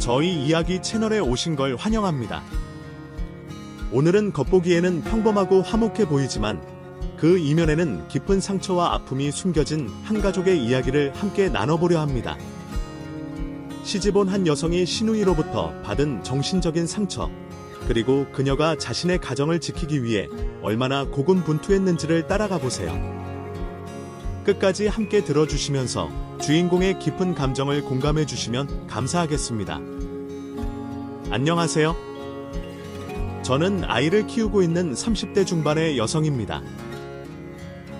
저희 이야기 채널에 오신 걸 환영합니다. 오늘은 겉보기에는 평범하고 화목해 보이지만 그 이면에는 깊은 상처와 아픔이 숨겨진 한 가족의 이야기를 함께 나눠보려 합니다. 시집온 한 여성이 시누이로부터 받은 정신적인 상처, 그리고 그녀가 자신의 가정을 지키기 위해 얼마나 고군분투했는지를 따라가 보세요. 끝까지 함께 들어주시면서 주인공의 깊은 감정을 공감해 주시면 감사하겠습니다. 안녕하세요. 저는 아이를 키우고 있는 30대 중반의 여성입니다.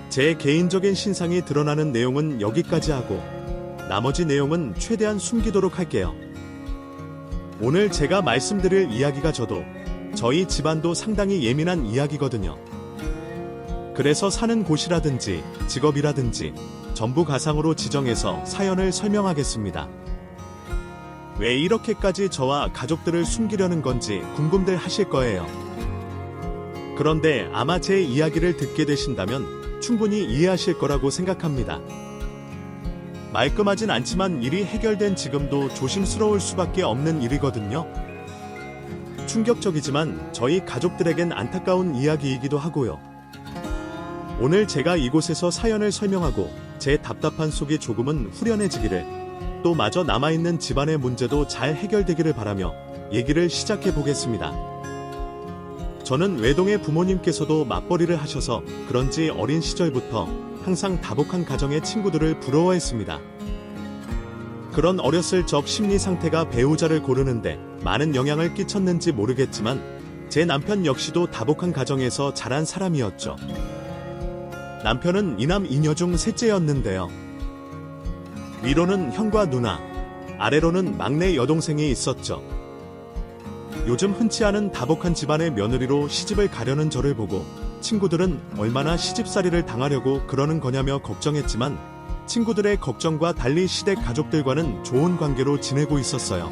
제 개인적인 신상이 드러나는 내용은 여기까지 하고 나머지 내용은 최대한 숨기도록 할게요. 오늘 제가 말씀드릴 이야기가 저희 집안도 상당히 예민한 이야기거든요. 그래서 사는 곳이라든지 직업이라든지 전부 가상으로 지정해서 사연을 설명하겠습니다. 왜 이렇게까지 저와 가족들을 숨기려는 건지 궁금들 하실 거예요. 그런데 아마 제 이야기를 듣게 되신다면 충분히 이해하실 거라고 생각합니다. 말끔하진 않지만 일이 해결된 지금도 조심스러울 수밖에 없는 일이거든요. 충격적이지만 저희 가족들에겐 안타까운 이야기이기도 하고요. 오늘 제가 이곳에서 사연을 설명하고 제 답답한 속이 조금은 후련해지기를, 또 마저 남아있는 집안의 문제도 잘 해결되기를 바라며 얘기를 시작해 보겠습니다. 저는 외동의 부모님께서도 맞벌이를 하셔서 그런지 어린 시절부터 항상 다복한 가정의 친구들을 부러워했습니다. 그런 어렸을 적 심리 상태가 배우자를 고르는데 많은 영향을 끼쳤는지 모르겠지만 제 남편 역시도 다복한 가정에서 자란 사람이었죠. 남편은 이남 이녀 중 셋째였는데요. 위로는 형과 누나, 아래로는 막내 여동생이 있었죠. 요즘 흔치 않은 다복한 집안의 며느리로 시집을 가려는 저를 보고 친구들은 얼마나 시집살이를 당하려고 그러는 거냐며 걱정했지만 친구들의 걱정과 달리 시댁 가족들과는 좋은 관계로 지내고 있었어요.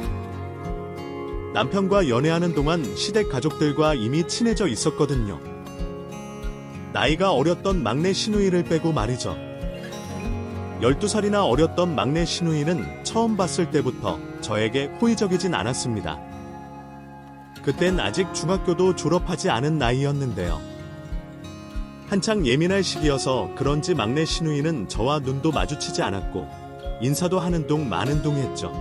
남편과 연애하는 동안 시댁 가족들과 이미 친해져 있었거든요. 나이가 어렸던 막내 시누이를 빼고 말이죠. 12살이나 어렸던 막내 시누이는 처음 봤을 때부터 저에게 호의적이진 않았습니다. 그땐 아직 중학교도 졸업하지 않은 나이였는데요. 한창 예민할 시기여서 그런지 막내 시누이는 저와 눈도 마주치지 않았고 인사도 하는 둥 마는 둥 했죠.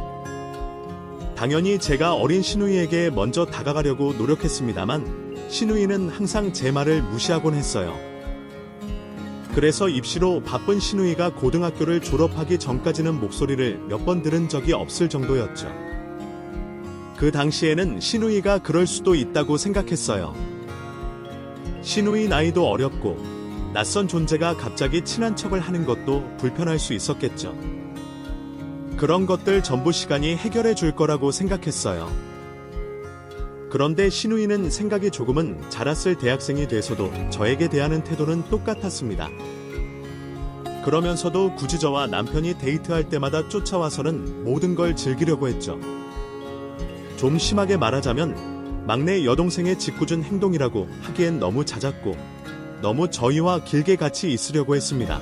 당연히 제가 어린 시누이에게 먼저 다가가려고 노력했습니다만 시누이는 항상 제 말을 무시하곤 했어요. 그래서 입시로 바쁜 시누이가 고등학교를 졸업하기 전까지는 목소리를 몇 번 들은 적이 없을 정도였죠. 그 당시에는 시누이가 그럴 수도 있다고 생각했어요. 시누이 나이도 어렸고 낯선 존재가 갑자기 친한 척을 하는 것도 불편할 수 있었겠죠. 그런 것들 전부 시간이 해결해 줄 거라고 생각했어요. 그런데 시누이는 생각이 조금은 자랐을 대학생이 돼서도 저에게 대하는 태도는 똑같았습니다. 그러면서도 굳이 저와 남편이 데이트할 때마다 쫓아와서는 모든 걸 즐기려고 했죠. 좀 심하게 말하자면 막내 여동생의 짓궂은 행동이라고 하기엔 너무 잦았고 너무 저희와 길게 같이 있으려고 했습니다.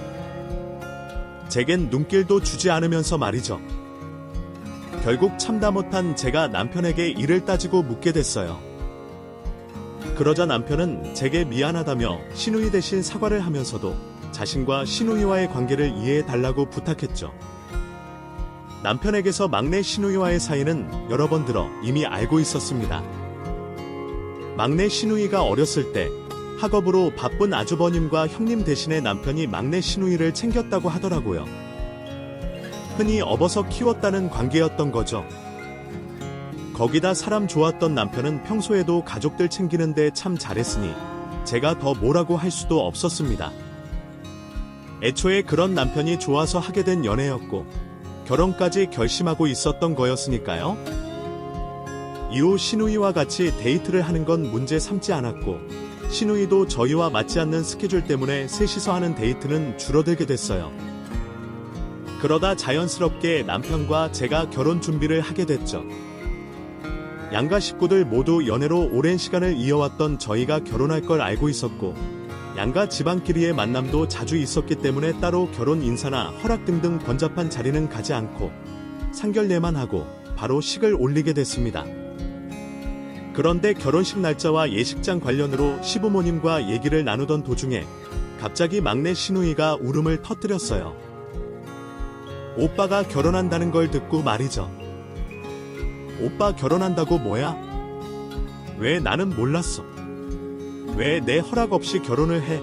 제겐 눈길도 주지 않으면서 말이죠. 결국 참다 못한 제가 남편에게 이를 따지고 묻게 됐어요. 그러자 남편은 제게 미안하다며 시누이 대신 사과를 하면서도 자신과 시누이와의 관계를 이해해달라고 부탁했죠. 남편에게서 막내 시누이와의 사이는 여러 번 들어 이미 알고 있었습니다. 막내 시누이가 어렸을 때 학업으로 바쁜 아주버님과 형님 대신에 남편이 막내 시누이를 챙겼다고 하더라고요. 흔히 업어서 키웠다는 관계였던 거죠. 거기다 사람 좋았던 남편은 평소에도 가족들 챙기는데 참 잘했으니 제가 더 뭐라고 할 수도 없었습니다. 애초에 그런 남편이 좋아서 하게 된 연애였고 결혼까지 결심하고 있었던 거였으니까요. 이후 시누이와 같이 데이트를 하는 건 문제 삼지 않았고 시누이도 저희와 맞지 않는 스케줄 때문에 셋이서 하는 데이트는 줄어들게 됐어요. 그러다 자연스럽게 남편과 제가 결혼 준비를 하게 됐죠. 양가 식구들 모두 연애로 오랜 시간을 이어왔던 저희가 결혼할 걸 알고 있었고 양가 집안끼리의 만남도 자주 있었기 때문에 따로 결혼 인사나 허락 등등 번잡한 자리는 가지 않고 상견례만 하고 바로 식을 올리게 됐습니다. 그런데 결혼식 날짜와 예식장 관련으로 시부모님과 얘기를 나누던 도중에 갑자기 막내 시누이가 울음을 터뜨렸어요. 오빠가 결혼한다는 걸 듣고 말이죠. 오빠 결혼한다고 뭐야? 왜 나는 몰랐어? 왜 내 허락 없이 결혼을 해?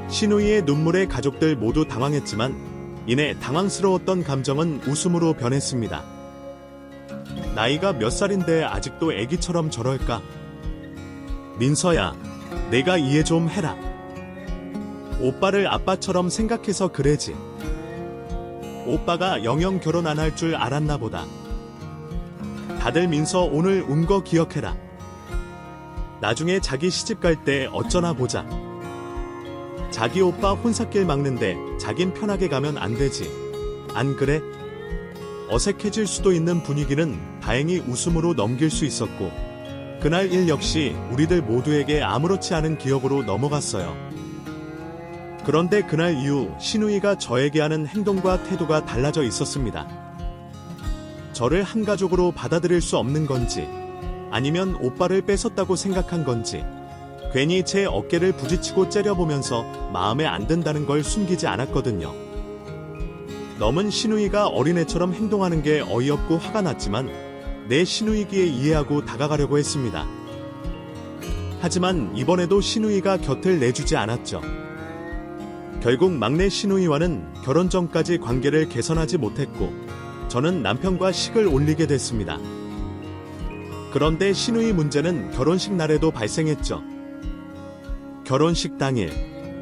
시누이의 눈물에 가족들 모두 당황했지만 이내 당황스러웠던 감정은 웃음으로 변했습니다. 나이가 몇 살인데 아직도 애기처럼 저럴까? 민서야, 내가 이해 좀 해라. 오빠를 아빠처럼 생각해서 그래지. 오빠가 영영 결혼 안 할 줄 알았나 보다. 다들 민서 오늘 운 거 기억해라. 나중에 자기 시집 갈 때 어쩌나 보자. 자기 오빠 혼삿길 막는데 자긴 편하게 가면 안 되지. 안 그래? 어색해질 수도 있는 분위기는 다행히 웃음으로 넘길 수 있었고 그날 일 역시 우리들 모두에게 아무렇지 않은 기억으로 넘어갔어요. 그런데 그날 이후 시누이가 저에게 하는 행동과 태도가 달라져 있었습니다. 저를 한 가족으로 받아들일 수 없는 건지 아니면 오빠를 뺏었다고 생각한 건지 괜히 제 어깨를 부딪히고 째려보면서 마음에 안 든다는 걸 숨기지 않았거든요. 넘은 시누이가 어린애처럼 행동하는 게 어이없고 화가 났지만 내 시누이기에 이해하고 다가가려고 했습니다. 하지만 이번에도 시누이가 곁을 내주지 않았죠. 결국 막내 시누이와는 결혼 전까지 관계를 개선하지 못했고 저는 남편과 식을 올리게 됐습니다. 그런데 시누이 문제는 결혼식 날에도 발생했죠. 결혼식 당일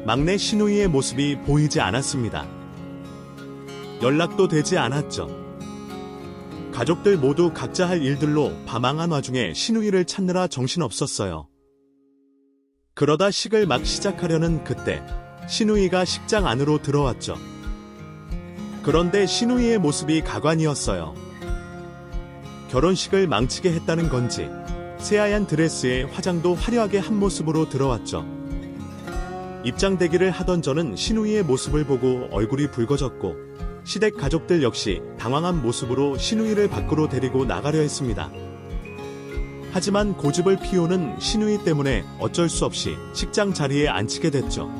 막내 시누이의 모습이 보이지 않았습니다. 연락도 되지 않았죠. 가족들 모두 각자 할 일들로 바망한 와중에 시누이를 찾느라 정신없었어요. 그러다 식을 막 시작하려는 그때 시누이가 식장 안으로 들어왔죠. 그런데 시누이의 모습이 가관이었어요. 결혼식을 망치게 했다는 건지 새하얀 드레스에 화장도 화려하게 한 모습으로 들어왔죠. 입장 대기를 하던 저는 시누이의 모습을 보고 얼굴이 붉어졌고 시댁 가족들 역시 당황한 모습으로 시누이를 밖으로 데리고 나가려 했습니다. 하지만 고집을 피우는 시누이 때문에 어쩔 수 없이 식장 자리에 앉히게 됐죠.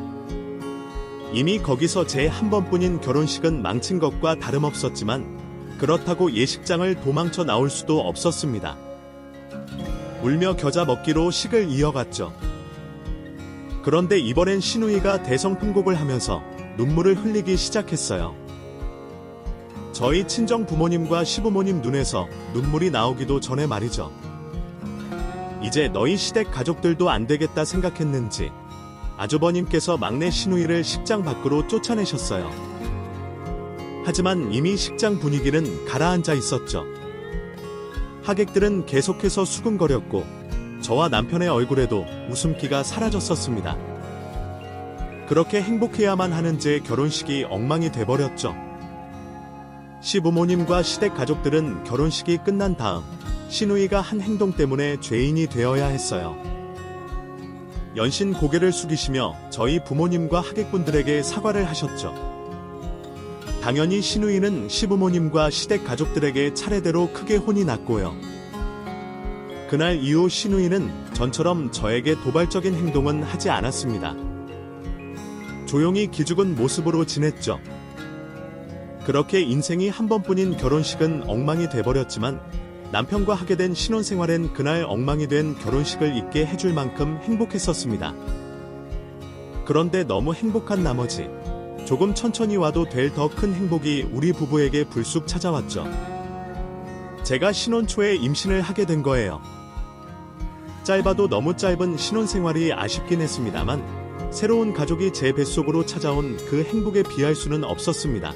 이미 거기서 제 한 번뿐인 결혼식은 망친 것과 다름없었지만 그렇다고 예식장을 도망쳐 나올 수도 없었습니다. 울며 겨자 먹기로 식을 이어갔죠. 그런데 이번엔 시누이가 대성통곡을 하면서 눈물을 흘리기 시작했어요. 저희 친정 부모님과 시부모님 눈에서 눈물이 나오기도 전에 말이죠. 이제 너희 시댁 가족들도 안 되겠다 생각했는지 아주버님께서 막내 시누이를 식장 밖으로 쫓아내셨어요. 하지만 이미 식장 분위기는 가라앉아 있었죠. 하객들은 계속해서 수근거렸고 저와 남편의 얼굴에도 웃음기가 사라졌었습니다. 그렇게 행복해야만 하는 제 결혼식이 엉망이 돼버렸죠. 시부모님과 시댁 가족들은 결혼식이 끝난 다음 시누이가 한 행동 때문에 죄인이 되어야 했어요. 연신 고개를 숙이시며 저희 부모님과 하객분들에게 사과를 하셨죠. 당연히 시누이는 시부모님과 시댁 가족들에게 차례대로 크게 혼이 났고요. 그날 이후 시누이는 전처럼 저에게 도발적인 행동은 하지 않았습니다. 조용히 기죽은 모습으로 지냈죠. 그렇게 인생이 한 번뿐인 결혼식은 엉망이 돼버렸지만 남편과 하게 된 신혼생활엔 그날 엉망이 된 결혼식을 잊게 해줄 만큼 행복했었습니다. 그런데 너무 행복한 나머지 조금 천천히 와도 될 더 큰 행복이 우리 부부에게 불쑥 찾아왔죠. 제가 신혼 초에 임신을 하게 된 거예요. 짧아도 너무 짧은 신혼생활이 아쉽긴 했습니다만 새로운 가족이 제 뱃속으로 찾아온 그 행복에 비할 수는 없었습니다.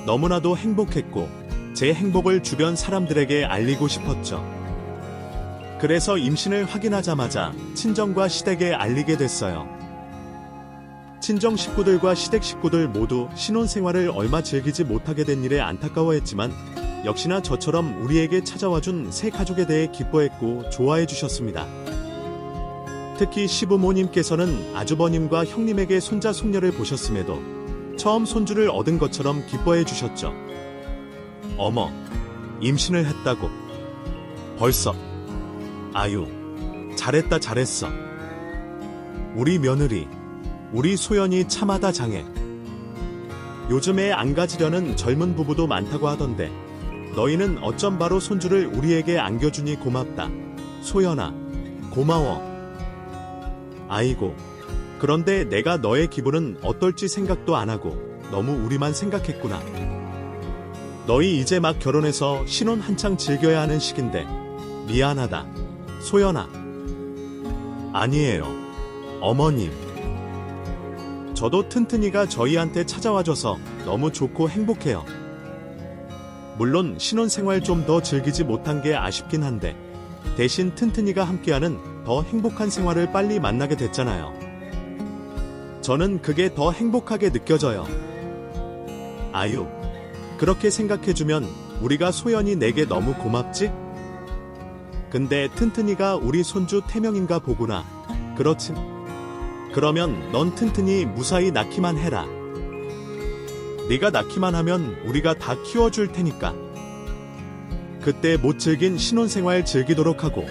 너무나도 행복했고 제 행복을 주변 사람들에게 알리고 싶었죠. 그래서 임신을 확인하자마자 친정과 시댁에 알리게 됐어요. 친정 식구들과 시댁 식구들 모두 신혼생활을 얼마 즐기지 못하게 된 일에 안타까워했지만 역시나 저처럼 우리에게 찾아와준 새 가족에 대해 기뻐했고 좋아해 주셨습니다. 특히 시부모님께서는 아주버님과 형님에게 손자 손녀를 보셨음에도 처음 손주를 얻은 것처럼 기뻐해 주셨죠. 어머, 임신을 했다고. 벌써. 아유, 잘했다 잘했어. 우리 며느리, 우리 소연이 참하다 장해. 요즘에 안 가지려는 젊은 부부도 많다고 하던데 너희는 어쩜 바로 손주를 우리에게 안겨주니 고맙다. 소연아, 고마워. 아이고, 그런데 내가 너의 기분은 어떨지 생각도 안 하고 너무 우리만 생각했구나. 너희 이제 막 결혼해서 신혼 한창 즐겨야 하는 시기인데 미안하다. 소연아. 아니에요. 어머님. 저도 튼튼이가 저희한테 찾아와줘서 너무 좋고 행복해요. 물론 신혼생활 좀 더 즐기지 못한 게 아쉽긴 한데 대신 튼튼이가 함께하는 더 행복한 생활을 빨리 만나게 됐잖아요. 저는 그게 더 행복하게 느껴져요. 아유, 그렇게 생각해주면 우리가 소연이 내게 너무 고맙지? 근데 튼튼이가 우리 손주 태명인가 보구나. 그렇지? 그러면 넌 튼튼이 무사히 낳기만 해라. 네가 낳기만 하면 우리가 다 키워줄 테니까. 그때 못 즐긴 신혼생활 즐기도록 하고.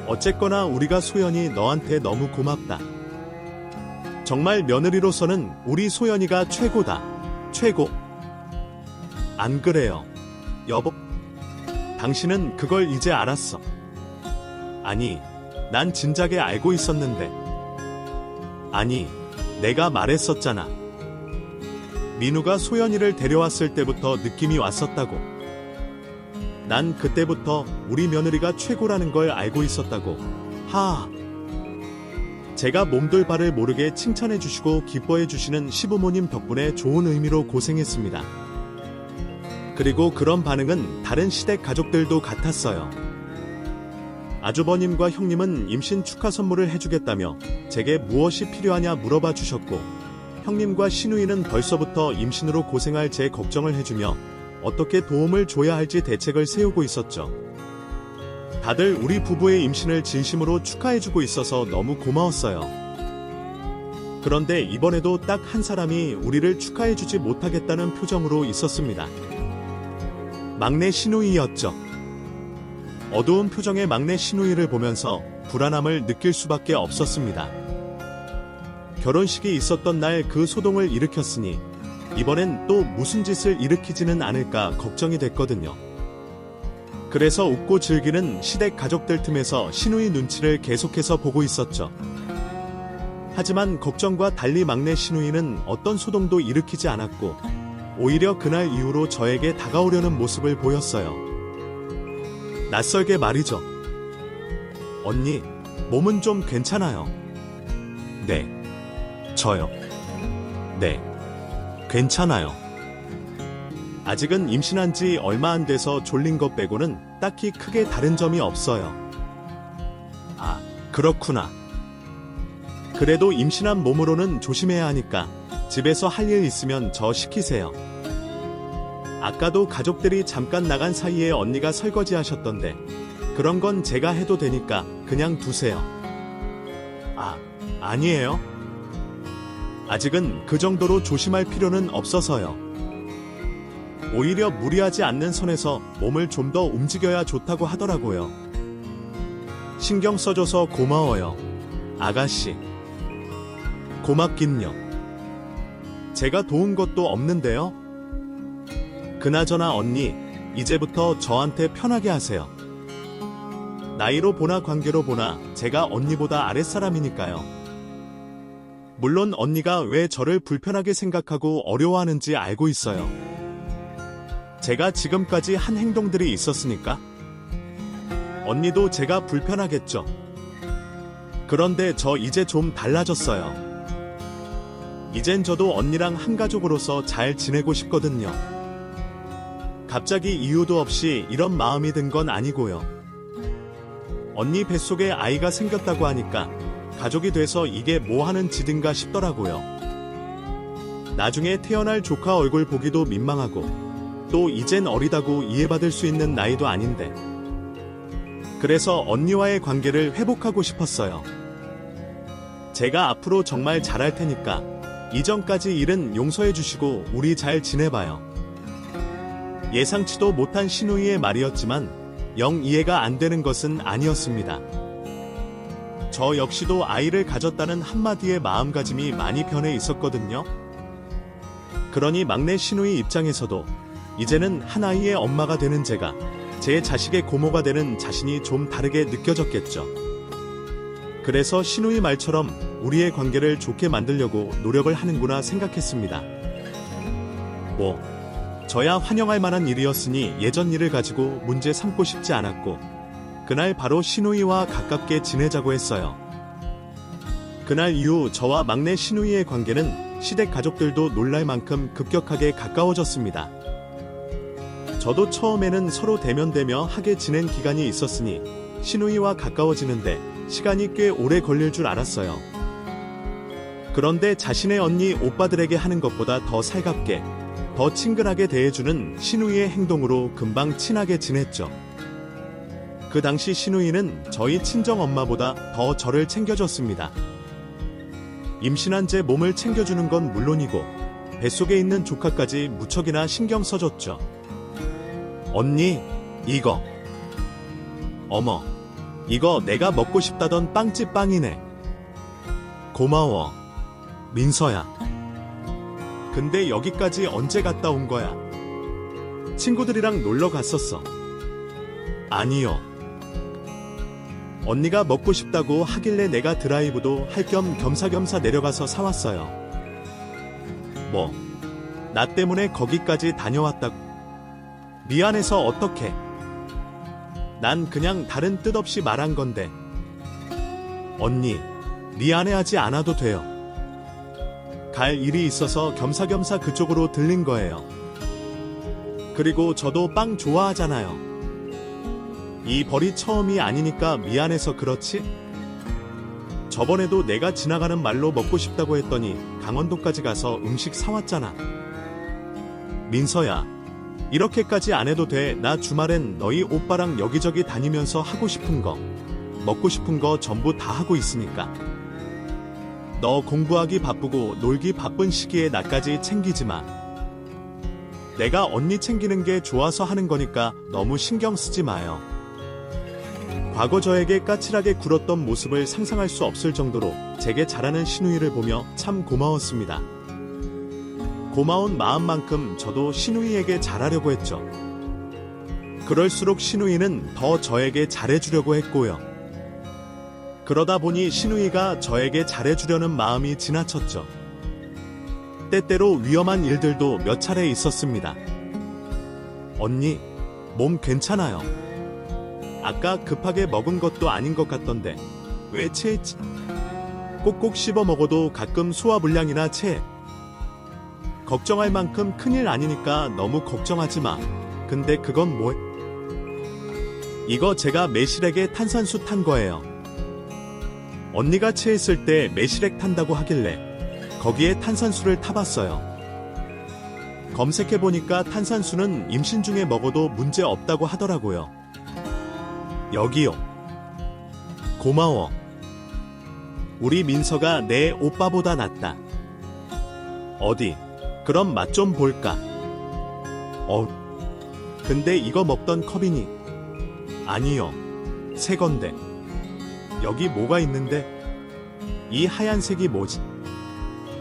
어쨌거나 우리가 소연이 너한테 너무 고맙다. 정말 며느리로서는 우리 소연이가 최고다. 최고. 안 그래요, 여보? 당신은 그걸 이제 알았어. 아니, 난 진작에 알고 있었는데. 아니, 내가 말했었잖아. 민우가 소연이를 데려왔을 때부터 느낌이 왔었다고. 난 그때부터 우리 며느리가 최고라는 걸 알고 있었다고. 하아. 제가 몸둘 바를 모르게 칭찬해 주시고 기뻐해 주시는 시부모님 덕분에 좋은 의미로 고생했습니다. 그리고 그런 반응은 다른 시댁 가족들도 같았어요. 아주버님과 형님은 임신 축하 선물을 해주겠다며 제게 무엇이 필요하냐 물어봐 주셨고, 형님과 시누이는 벌써부터 임신으로 고생할 제 걱정을 해주며 어떻게 도움을 줘야 할지 대책을 세우고 있었죠. 다들 우리 부부의 임신을 진심으로 축하해주고 있어서 너무 고마웠어요. 그런데 이번에도 딱 한 사람이 우리를 축하해주지 못하겠다는 표정으로 있었습니다. 막내 시누이였죠. 어두운 표정의 막내 시누이를 보면서 불안함을 느낄 수밖에 없었습니다. 결혼식이 있었던 날 그 소동을 일으켰으니 이번엔 또 무슨 짓을 일으키지는 않을까 걱정이 됐거든요. 그래서 웃고 즐기는 시댁 가족들 틈에서 시누이 눈치를 계속해서 보고 있었죠. 하지만 걱정과 달리 막내 시누이는 어떤 소동도 일으키지 않았고 오히려 그날 이후로 저에게 다가오려는 모습을 보였어요. 낯설게 말이죠. 언니, 몸은 좀 괜찮아요? 네. 저요. 네. 괜찮아요. 아직은 임신한 지 얼마 안 돼서 졸린 것 빼고는 딱히 크게 다른 점이 없어요. 아, 그렇구나. 그래도 임신한 몸으로는 조심해야 하니까 집에서 할 일 있으면 저 시키세요. 아까도 가족들이 잠깐 나간 사이에 언니가 설거지 하셨던데 그런 건 제가 해도 되니까 그냥 두세요. 아, 아니에요. 아직은 그 정도로 조심할 필요는 없어서요. 오히려 무리하지 않는 선에서 몸을 좀 더 움직여야 좋다고 하더라고요. 신경 써줘서 고마워요, 아가씨. 고맙긴요. 제가 도운 것도 없는데요. 그나저나 언니, 이제부터 저한테 편하게 하세요. 나이로 보나 관계로 보나 제가 언니보다 아랫사람이니까요. 물론 언니가 왜 저를 불편하게 생각하고 어려워하는지 알고 있어요. 제가 지금까지 한 행동들이 있었으니까. 언니도 제가 불편하겠죠. 그런데 저 이제 좀 달라졌어요. 이젠 저도 언니랑 한 가족으로서 잘 지내고 싶거든요. 갑자기 이유도 없이 이런 마음이 든 건 아니고요. 언니 뱃속에 아이가 생겼다고 하니까 가족이 돼서 이게 뭐 하는 짓인가 싶더라고요. 나중에 태어날 조카 얼굴 보기도 민망하고 또 이젠 어리다고 이해받을 수 있는 나이도 아닌데. 그래서 언니와의 관계를 회복하고 싶었어요. 제가 앞으로 정말 잘할 테니까 이전까지 일은 용서해 주시고 우리 잘 지내봐요. 예상치도 못한 시누이의 말이었지만 영 이해가 안 되는 것은 아니었습니다. 저 역시도 아이를 가졌다는 한마디의 마음가짐이 많이 변해 있었거든요. 그러니 막내 시누이 입장에서도 이제는 한 아이의 엄마가 되는 제가 제 자식의 고모가 되는 자신이 좀 다르게 느껴졌겠죠. 그래서 시누이 말처럼 우리의 관계를 좋게 만들려고 노력을 하는구나 생각했습니다. 저야 환영할 만한 일이었으니 예전 일을 가지고 문제 삼고 싶지 않았고 그날 바로 시누이와 가깝게 지내자고 했어요. 그날 이후 저와 막내 시누이의 관계는 시댁 가족들도 놀랄 만큼 급격하게 가까워졌습니다. 저도 처음에는 서로 대면대며 하게 지낸 기간이 있었으니 시누이와 가까워지는데 시간이 꽤 오래 걸릴 줄 알았어요. 그런데 자신의 언니, 오빠들에게 하는 것보다 더 살갑게, 더 친근하게 대해주는 시누이의 행동으로 금방 친하게 지냈죠. 그 당시 시누이는 저희 친정엄마보다 더 저를 챙겨줬습니다. 임신한 제 몸을 챙겨주는 건 물론이고 뱃속에 있는 조카까지 무척이나 신경 써줬죠. 언니, 이거. 어머, 이거 내가 먹고 싶다던 빵집 빵이네. 고마워, 민서야. 근데 여기까지 언제 갔다 온 거야? 친구들이랑 놀러 갔었어. 아니요. 언니가 먹고 싶다고 하길래 내가 드라이브도 할 겸 겸사겸사 내려가서 사왔어요. 나 때문에 거기까지 다녀왔다고. 미안해서 어떡해. 난 그냥 다른 뜻 없이 말한 건데. 언니, 미안해하지 않아도 돼요. 갈 일이 있어서 겸사겸사 그쪽으로 들린 거예요. 그리고 저도 빵 좋아하잖아요. 이 벌이 처음이 아니니까 미안해서 그렇지? 저번에도 내가 지나가는 말로 먹고 싶다고 했더니 강원도까지 가서 음식 사왔잖아. 민서야, 이렇게까지 안 해도 돼. 나 주말엔 너희 오빠랑 여기저기 다니면서 하고 싶은 거, 먹고 싶은 거 전부 다 하고 있으니까. 너 공부하기 바쁘고 놀기 바쁜 시기에 나까지 챙기지 마. 내가 언니 챙기는 게 좋아서 하는 거니까 너무 신경 쓰지 마요. 과거 저에게 까칠하게 굴었던 모습을 상상할 수 없을 정도로 제게 잘하는 시누이를 보며 참 고마웠습니다. 고마운 마음만큼 저도 시누이에게 잘하려고 했죠. 그럴수록 시누이는 더 저에게 잘해주려고 했고요. 그러다 보니 시누이가 저에게 잘해주려는 마음이 지나쳤죠. 때때로 위험한 일들도 몇 차례 있었습니다. 언니, 몸 괜찮아요. 아까 급하게 먹은 것도 아닌 것 같던데 왜 체했지? 꼭꼭 씹어 먹어도 가끔 소화불량이나 체해. 걱정할 만큼 큰일 아니니까 너무 걱정하지 마. 근데 그건 뭐해? 이거 제가 매실액에 탄산수 탄 거예요. 언니가 체했을 때 매실액 탄다고 하길래 거기에 탄산수를 타봤어요. 검색해보니까 탄산수는 임신 중에 먹어도 문제 없다고 하더라고요. 여기요. 고마워. 우리 민서가 내 오빠보다 낫다. 어디? 그럼 맛 좀 볼까? 근데 이거 먹던 컵이니? 아니요. 새 건데. 여기 뭐가 있는데? 이 하얀색이 뭐지?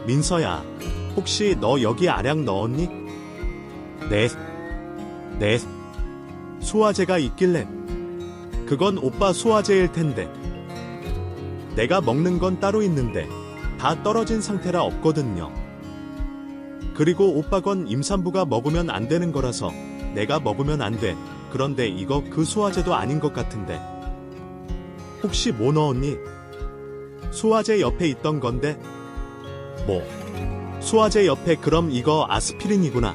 민서야, 혹시 너 여기 알약 넣었니? 네. 소화제가 있길래. 그건 오빠 소화제일 텐데. 내가 먹는 건 따로 있는데 다 떨어진 상태라 없거든요. 그리고 오빠 건 임산부가 먹으면 안 되는 거라서 내가 먹으면 안 돼. 그런데 이거 그 소화제도 아닌 것 같은데. 혹시 뭐 넣었니? 소화제 옆에 있던 건데. 소화제 옆에 그럼 이거 아스피린이구나.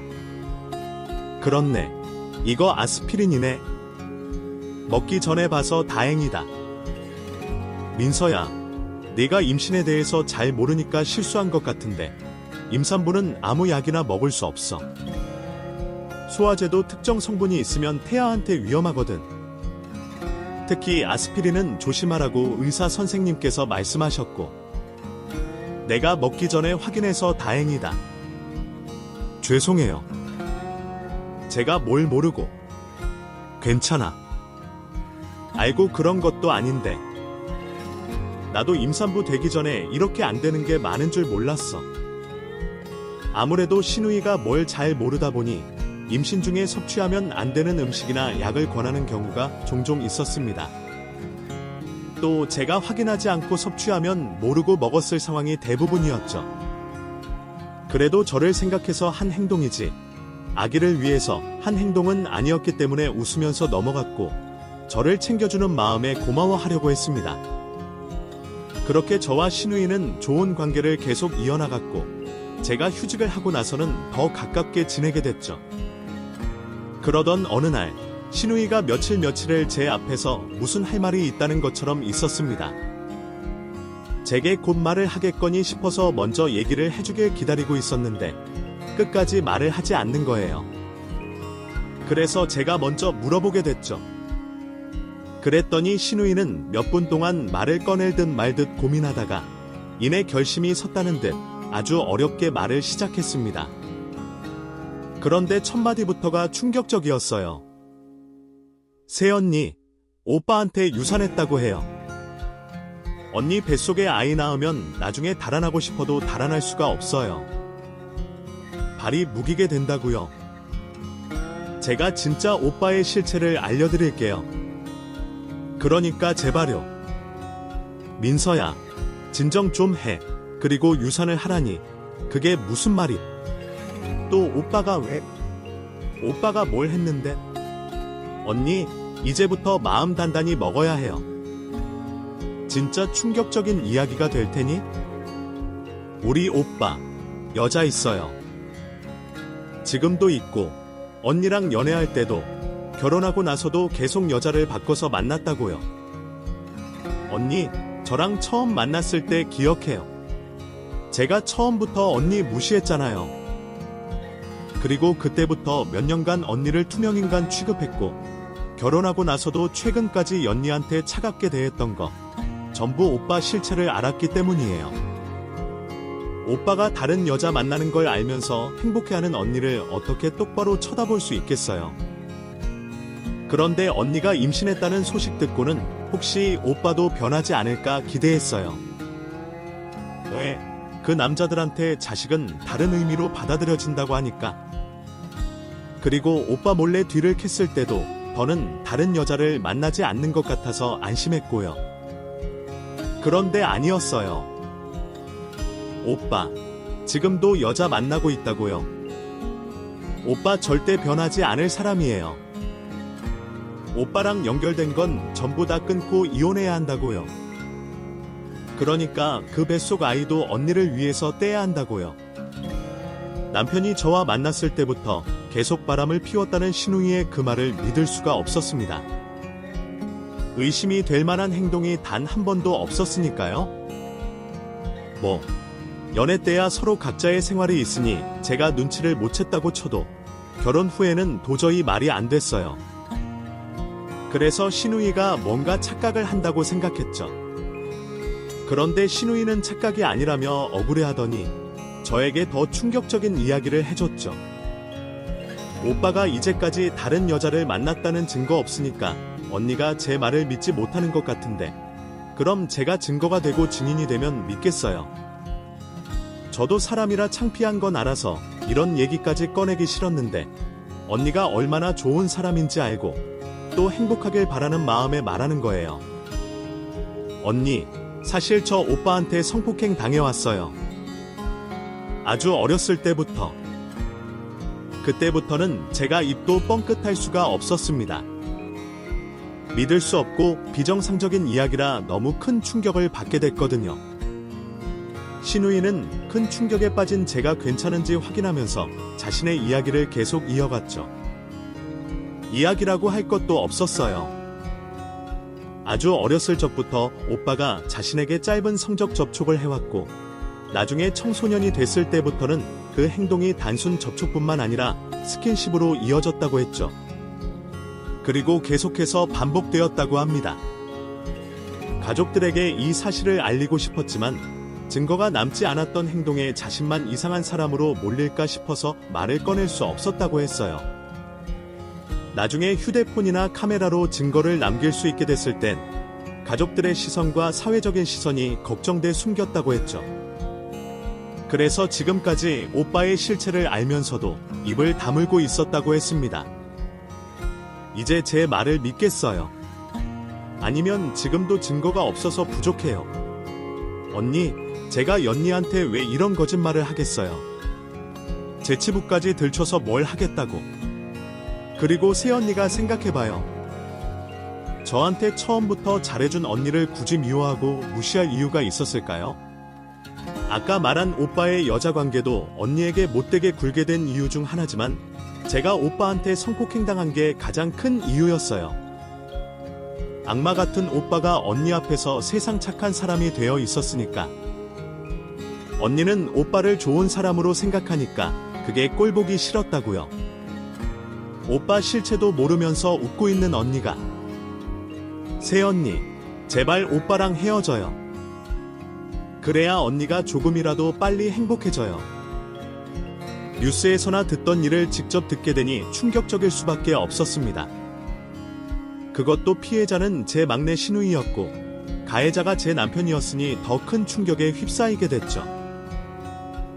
그렇네. 이거 아스피린이네. 먹기 전에 봐서 다행이다. 민서야, 네가 임신에 대해서 잘 모르니까 실수한 것 같은데 임산부는 아무 약이나 먹을 수 없어. 소화제도 특정 성분이 있으면 태아한테 위험하거든. 특히 아스피린은 조심하라고 의사 선생님께서 말씀하셨고 내가 먹기 전에 확인해서 다행이다. 죄송해요. 제가 뭘 모르고. 괜찮아. 알고 그런 것도 아닌데. 나도 임산부 되기 전에 이렇게 안 되는 게 많은 줄 몰랐어. 아무래도 신우이가 뭘 잘 모르다 보니 임신 중에 섭취하면 안 되는 음식이나 약을 권하는 경우가 종종 있었습니다. 또 제가 확인하지 않고 섭취하면 모르고 먹었을 상황이 대부분이었죠. 그래도 저를 생각해서 한 행동이지 아기를 위해서 한 행동은 아니었기 때문에 웃으면서 넘어갔고 저를 챙겨주는 마음에 고마워하려고 했습니다. 그렇게 저와 신우이는 좋은 관계를 계속 이어나갔고 제가 휴직을 하고 나서는 더 가깝게 지내게 됐죠. 그러던 어느 날 신우이가 며칠을 제 앞에서 무슨 할 말이 있다는 것처럼 있었습니다. 제게 곧 말을 하겠거니 싶어서 먼저 얘기를 해주길 기다리고 있었는데 끝까지 말을 하지 않는 거예요. 그래서 제가 먼저 물어보게 됐죠. 그랬더니 신우이는 몇 분 동안 말을 꺼낼 듯 말 듯 고민하다가 이내 결심이 섰다는 듯 아주 어렵게 말을 시작했습니다. 그런데 첫 마디부터가 충격적이었어요. 새언니, 오빠한테 유산했다고 해요. 언니 뱃속에 아이 낳으면 나중에 달아나고 싶어도 달아날 수가 없어요. 발이 무기게 된다고요. 제가 진짜 오빠의 실체를 알려드릴게요. 그러니까 제발요. 민서야, 진정 좀 해. 그리고 유산을 하라니. 그게 무슨 말이? 또 오빠가 왜? 오빠가 뭘 했는데? 언니, 이제부터 마음 단단히 먹어야 해요. 진짜 충격적인 이야기가 될 테니? 우리 오빠, 여자 있어요. 지금도 있고, 언니랑 연애할 때도, 결혼하고 나서도 계속 여자를 바꿔서 만났다고요. 언니, 저랑 처음 만났을 때 기억해요. 제가 처음부터 언니 무시했잖아요. 그리고 그때부터 몇 년간 언니를 투명인간 취급했고 결혼하고 나서도 최근까지 언니한테 차갑게 대했던 거 전부 오빠 실체를 알았기 때문이에요. 오빠가 다른 여자 만나는 걸 알면서 행복해하는 언니를 어떻게 똑바로 쳐다볼 수 있겠어요. 그런데 언니가 임신했다는 소식 듣고는 혹시 오빠도 변하지 않을까 기대했어요. 왜? 그 남자들한테 자식은 다른 의미로 받아들여진다고 하니까. 그리고 오빠 몰래 뒤를 캤을 때도 더는 다른 여자를 만나지 않는 것 같아서 안심했고요. 그런데 아니었어요. 오빠, 지금도 여자 만나고 있다고요. 오빠 절대 변하지 않을 사람이에요. 오빠랑 연결된 건 전부 다 끊고 이혼해야 한다고요. 그러니까 그 뱃속 아이도 언니를 위해서 떼야 한다고요. 남편이 저와 만났을 때부터 계속 바람을 피웠다는 신우이의 그 말을 믿을 수가 없었습니다. 의심이 될 만한 행동이 단 한 번도 없었으니까요. 뭐, 연애 때야 서로 각자의 생활이 있으니 제가 눈치를 못 챘다고 쳐도 결혼 후에는 도저히 말이 안 됐어요. 그래서 신우이가 뭔가 착각을 한다고 생각했죠. 그런데 신우이는 착각이 아니라며 억울해하더니 저에게 더 충격적인 이야기를 해줬죠. 오빠가 이제까지 다른 여자를 만났다는 증거 없으니까 언니가 제 말을 믿지 못하는 것 같은데 그럼 제가 증거가 되고 증인이 되면 믿겠어요. 저도 사람이라 창피한 건 알아서 이런 얘기까지 꺼내기 싫었는데 언니가 얼마나 좋은 사람인지 알고 또 행복하길 바라는 마음에 말하는 거예요. 언니, 사실 저 오빠한테 성폭행 당해왔어요. 아주 어렸을 때부터. 그때부터는 제가 입도 뻥끗할 수가 없었습니다. 믿을 수 없고 비정상적인 이야기라 너무 큰 충격을 받게 됐거든요. 신우이는 큰 충격에 빠진 제가 괜찮은지 확인하면서 자신의 이야기를 계속 이어갔죠. 이야기라고 할 것도 없었어요. 아주 어렸을 적부터 오빠가 자신에게 짧은 성적 접촉을 해왔고 나중에 청소년이 됐을 때부터는 그 행동이 단순 접촉뿐만 아니라 스킨십으로 이어졌다고 했죠. 그리고 계속해서 반복되었다고 합니다. 가족들에게 이 사실을 알리고 싶었지만 증거가 남지 않았던 행동에 자신만 이상한 사람으로 몰릴까 싶어서 말을 꺼낼 수 없었다고 했어요. 나중에 휴대폰이나 카메라로 증거를 남길 수 있게 됐을 땐 가족들의 시선과 사회적인 시선이 걱정돼 숨겼다고 했죠. 그래서 지금까지 오빠의 실체를 알면서도 입을 다물고 있었다고 했습니다. 이제 제 말을 믿겠어요? 아니면 지금도 증거가 없어서 부족해요? 언니, 제가 연니한테 왜 이런 거짓말을 하겠어요? 제 치부까지 들춰서 뭘 하겠다고. 그리고 새언니가 생각해봐요. 저한테 처음부터 잘해준 언니를 굳이 미워하고 무시할 이유가 있었을까요? 아까 말한 오빠의 여자관계도 언니에게 못되게 굴게 된 이유 중 하나지만 제가 오빠한테 성폭행당한 게 가장 큰 이유였어요. 악마 같은 오빠가 언니 앞에서 세상 착한 사람이 되어 있었으니까. 언니는 오빠를 좋은 사람으로 생각하니까 그게 꼴보기 싫었다고요. 오빠 실체도 모르면서 웃고 있는 언니가. 새언니, 제발 오빠랑 헤어져요. 그래야 언니가 조금이라도 빨리 행복해져요. 뉴스에서나 듣던 일을 직접 듣게 되니 충격적일 수밖에 없었습니다. 그것도 피해자는 제 막내 시누이였고 가해자가 제 남편이었으니 더 큰 충격에 휩싸이게 됐죠.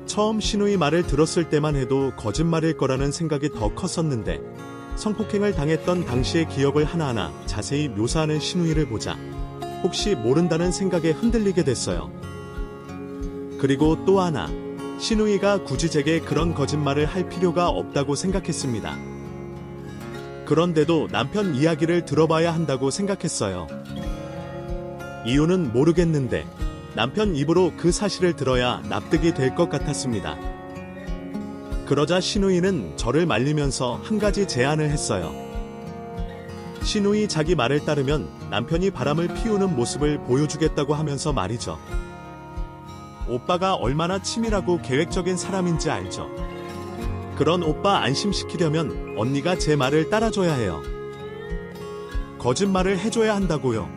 처음 시누이 말을 들었을 때만 해도 거짓말일 거라는 생각이 더 컸었는데 성폭행을 당했던 당시의 기억을 하나하나 자세히 묘사하는 시누이를 보자 혹시 모른다는 생각에 흔들리게 됐어요. 그리고 또 하나, 시누이가 굳이 제게 그런 거짓말을 할 필요가 없다고 생각했습니다. 그런데도 남편 이야기를 들어봐야 한다고 생각했어요. 이유는 모르겠는데 남편 입으로 그 사실을 들어야 납득이 될 것 같았습니다. 그러자 시누이는 저를 말리면서 한 가지 제안을 했어요. 시누이 자기 말을 따르면 남편이 바람을 피우는 모습을 보여주겠다고 하면서 말이죠. 오빠가 얼마나 치밀하고 계획적인 사람인지 알죠? 그런 오빠 안심시키려면 언니가 제 말을 따라줘야 해요. 거짓말을 해줘야 한다고요.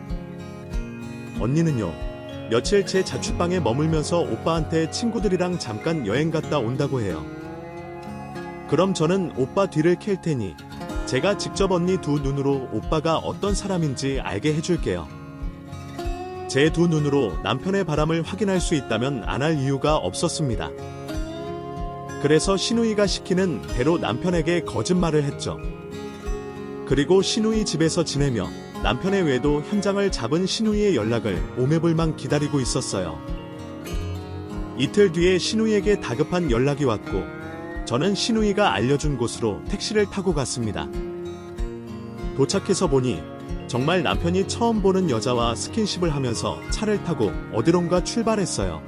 언니는요, 며칠 제 자취방에 머물면서 오빠한테 친구들이랑 잠깐 여행 갔다 온다고 해요. 그럼 저는 오빠 뒤를 캘 테니 제가 직접 언니 두 눈으로 오빠가 어떤 사람인지 알게 해줄게요. 제 두 눈으로 남편의 바람을 확인할 수 있다면 안 할 이유가 없었습니다. 그래서 시누이가 시키는 대로 남편에게 거짓말을 했죠. 그리고 시누이 집에서 지내며 남편의 외도 현장을 잡은 시누이의 연락을 오매불망 기다리고 있었어요. 이틀 뒤에 시누이에게 다급한 연락이 왔고 저는 시누이가 알려준 곳으로 택시를 타고 갔습니다. 도착해서 보니 정말 남편이 처음 보는 여자와 스킨십을 하면서 차를 타고 어디론가 출발했어요.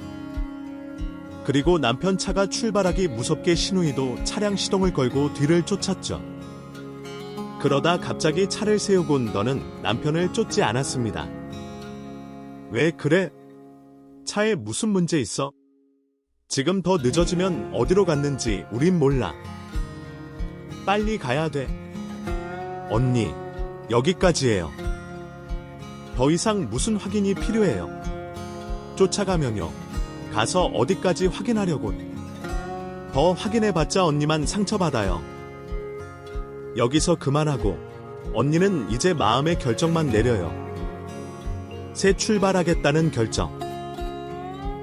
그리고 남편 차가 출발하기 무섭게 시누이도 차량 시동을 걸고 뒤를 쫓았죠. 그러다 갑자기 차를 세우곤 너는 남편을 쫓지 않았습니다. 왜 그래? 차에 무슨 문제 있어? 지금 더 늦어지면 어디로 갔는지 우린 몰라. 빨리 가야 돼. 언니, 여기까지예요. 더 이상 무슨 확인이 필요해요? 쫓아가면요. 가서 어디까지 확인하려고. 더 확인해봤자 언니만 상처받아요. 여기서 그만하고 언니는 이제 마음의 결정만 내려요. 새 출발하겠다는 결정.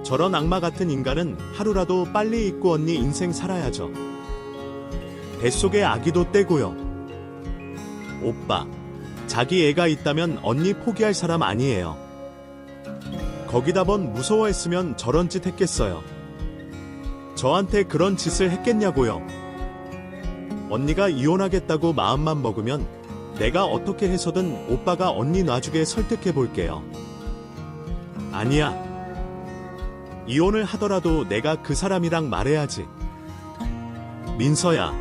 저런 악마 같은 인간은 하루라도 빨리 잊고 언니 인생 살아야죠. 뱃속의 아기도 떼고요. 오빠, 자기 애가 있다면 언니 포기할 사람 아니에요. 거기다 번 무서워했으면 저런 짓 했겠어요. 저한테 그런 짓을 했겠냐고요. 언니가 이혼하겠다고 마음만 먹으면 내가 어떻게 해서든 오빠가 언니 놔주게 설득해 볼게요. 아니야. 이혼을 하더라도 내가 그 사람이랑 말해야지. 민서야,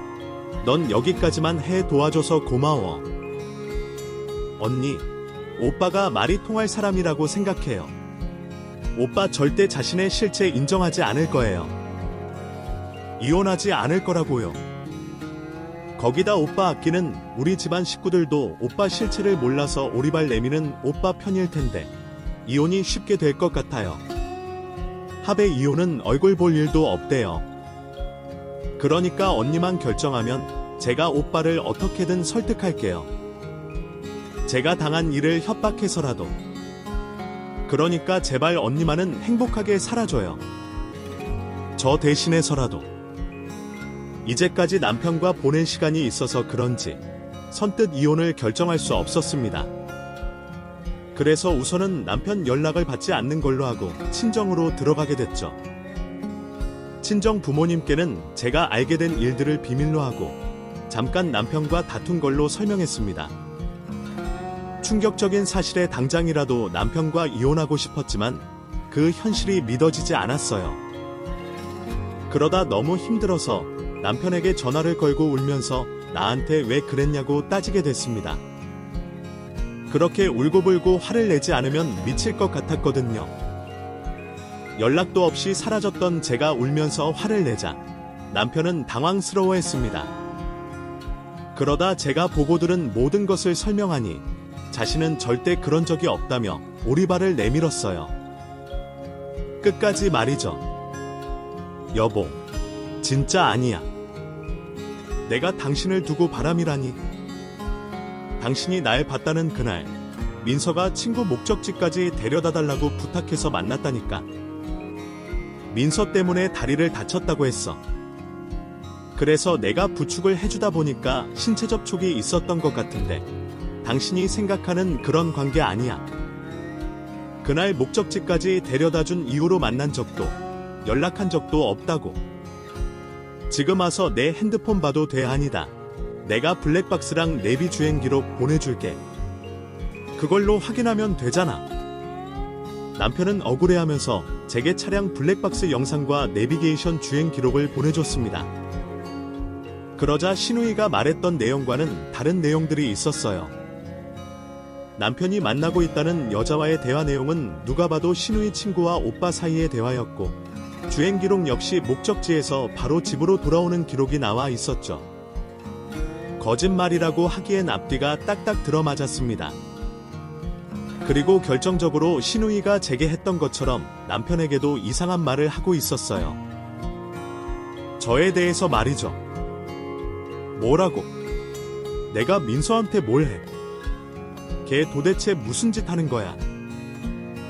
넌 여기까지만 해 도와줘서 고마워. 언니, 오빠가 말이 통할 사람이라고 생각해요. 오빠 절대 자신의 실체 인정하지 않을 거예요. 이혼하지 않을 거라고요. 거기다 오빠 아끼는 우리 집안 식구들도 오빠 실체를 몰라서 오리발 내미는 오빠 편일 텐데 이혼이 쉽게 될 것 같아요. 합의 이혼은 얼굴 볼 일도 없대요. 그러니까 언니만 결정하면 제가 오빠를 어떻게든 설득할게요. 제가 당한 일을 협박해서라도. 그러니까 제발 언니만은 행복하게 살아줘요. 저 대신해서라도. 이제까지 남편과 보낸 시간이 있어서 그런지 선뜻 이혼을 결정할 수 없었습니다. 그래서 우선은 남편 연락을 받지 않는 걸로 하고 친정으로 들어가게 됐죠. 친정 부모님께는 제가 알게 된 일들을 비밀로 하고 잠깐 남편과 다툰 걸로 설명했습니다. 충격적인 사실에 당장이라도 남편과 이혼하고 싶었지만 그 현실이 믿어지지 않았어요. 그러다 너무 힘들어서 남편에게 전화를 걸고 울면서 나한테 왜 그랬냐고 따지게 됐습니다. 그렇게 울고불고 화를 내지 않으면 미칠 것 같았거든요. 연락도 없이 사라졌던 제가 울면서 화를 내자 남편은 당황스러워했습니다. 그러다 제가 보고 들은 모든 것을 설명하니 자신은 절대 그런 적이 없다며 오리발을 내밀었어요. 끝까지 말이죠. 여보, 진짜 아니야. 내가 당신을 두고 바람이라니. 당신이 날 봤다는 그날 민서가 친구 목적지까지 데려다 달라고 부탁해서 만났다니까. 민서 때문에 다리를 다쳤다고 했어. 그래서 내가 부축을 해주다 보니까 신체 접촉이 있었던 것 같은데 당신이 생각하는 그런 관계 아니야. 그날 목적지까지 데려다 준 이후로 만난 적도 연락한 적도 없다고. 지금 와서 내 핸드폰 봐도 돼. 아니다. 내가 블랙박스랑 내비 주행 기록 보내줄게. 그걸로 확인하면 되잖아. 남편은 억울해하면서 제게 차량 블랙박스 영상과 내비게이션 주행 기록을 보내줬습니다. 그러자 신우이가 말했던 내용과는 다른 내용들이 있었어요. 남편이 만나고 있다는 여자와의 대화 내용은 누가 봐도 신우이 친구와 오빠 사이의 대화였고 주행 기록 역시 목적지에서 바로 집으로 돌아오는 기록이 나와 있었죠. 거짓말이라고 하기엔 앞뒤가 딱딱 들어맞았습니다. 그리고 결정적으로 신우이가 제게 했던 것처럼 남편에게도 이상한 말을 하고 있었어요. 저에 대해서 말이죠. 뭐라고? 내가 민서한테 뭘 해? 걔 도대체 무슨 짓 하는 거야?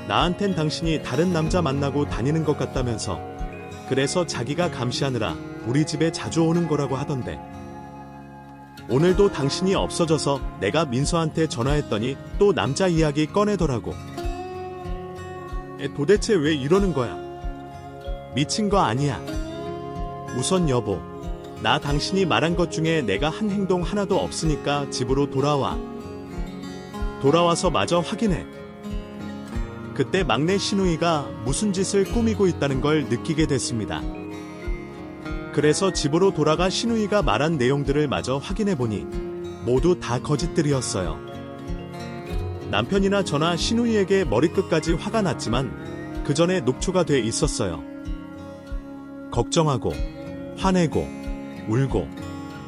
나한텐 당신이 다른 남자 만나고 다니는 것 같다면서. 그래서 자기가 감시하느라 우리 집에 자주 오는 거라고 하던데. 오늘도 당신이 없어져서 내가 민서한테 전화했더니 또 남자 이야기 꺼내더라고. 도대체 왜 이러는 거야? 미친 거 아니야. 우선 여보, 나 당신이 말한 것 중에 내가 한 행동 하나도 없으니까 집으로 돌아와. 돌아와서 마저 확인해. 그때 막내 신우이가 무슨 짓을 꾸미고 있다는 걸 느끼게 됐습니다. 그래서 집으로 돌아가 신우이가 말한 내용들을 마저 확인해보니 모두 다 거짓들이었어요. 남편이나 저나 신우이에게 머리끝까지 화가 났지만 그 전에 녹초가 돼 있었어요. 걱정하고 화내고 울고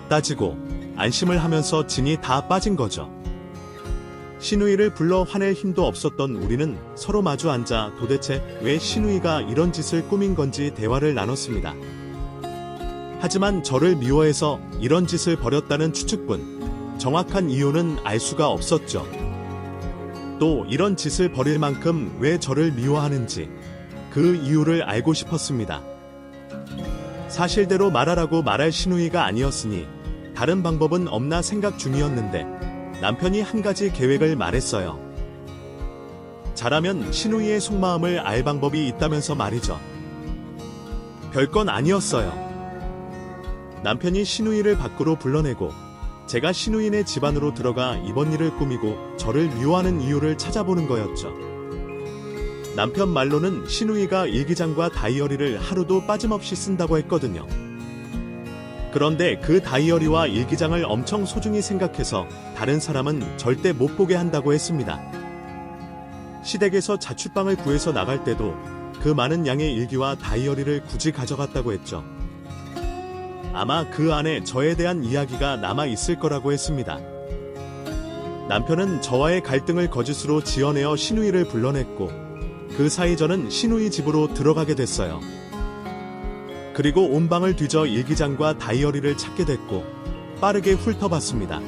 따지고 안심을 하면서 진이 다 빠진 거죠. 신우이를 불러 화낼 힘도 없었던 우리는 서로 마주 앉아 도대체 왜 신우이가 이런 짓을 꾸민 건지 대화를 나눴습니다. 하지만 저를 미워해서 이런 짓을 벌였다는 추측뿐 정확한 이유는 알 수가 없었죠. 또 이런 짓을 벌일 만큼 왜 저를 미워하는지 그 이유를 알고 싶었습니다. 사실대로 말하라고 말할 신우이가 아니었으니 다른 방법은 없나 생각 중이었는데 남편이 한 가지 계획을 말했어요. 잘하면 신우이의 속마음을 알 방법이 있다면서 말이죠. 별건 아니었어요. 남편이 신우이를 밖으로 불러내고 제가 신우이네 집안으로 들어가 이번 일을 꾸미고 저를 미워하는 이유를 찾아보는 거였죠. 남편 말로는 신우이가 일기장과 다이어리를 하루도 빠짐없이 쓴다고 했거든요. 그런데 그 다이어리와 일기장을 엄청 소중히 생각해서 다른 사람은 절대 못 보게 한다고 했습니다. 시댁에서 자취방을 구해서 나갈 때도 그 많은 양의 일기와 다이어리를 굳이 가져갔다고 했죠. 아마 그 안에 저에 대한 이야기가 남아 있을 거라고 했습니다. 남편은 저와의 갈등을 거짓으로 지어내어 신우이를 불러냈고 그 사이 저는 신우이 집으로 들어가게 됐어요. 그리고 온 방을 뒤져 일기장과 다이어리를 찾게 됐고 빠르게 훑어봤습니다.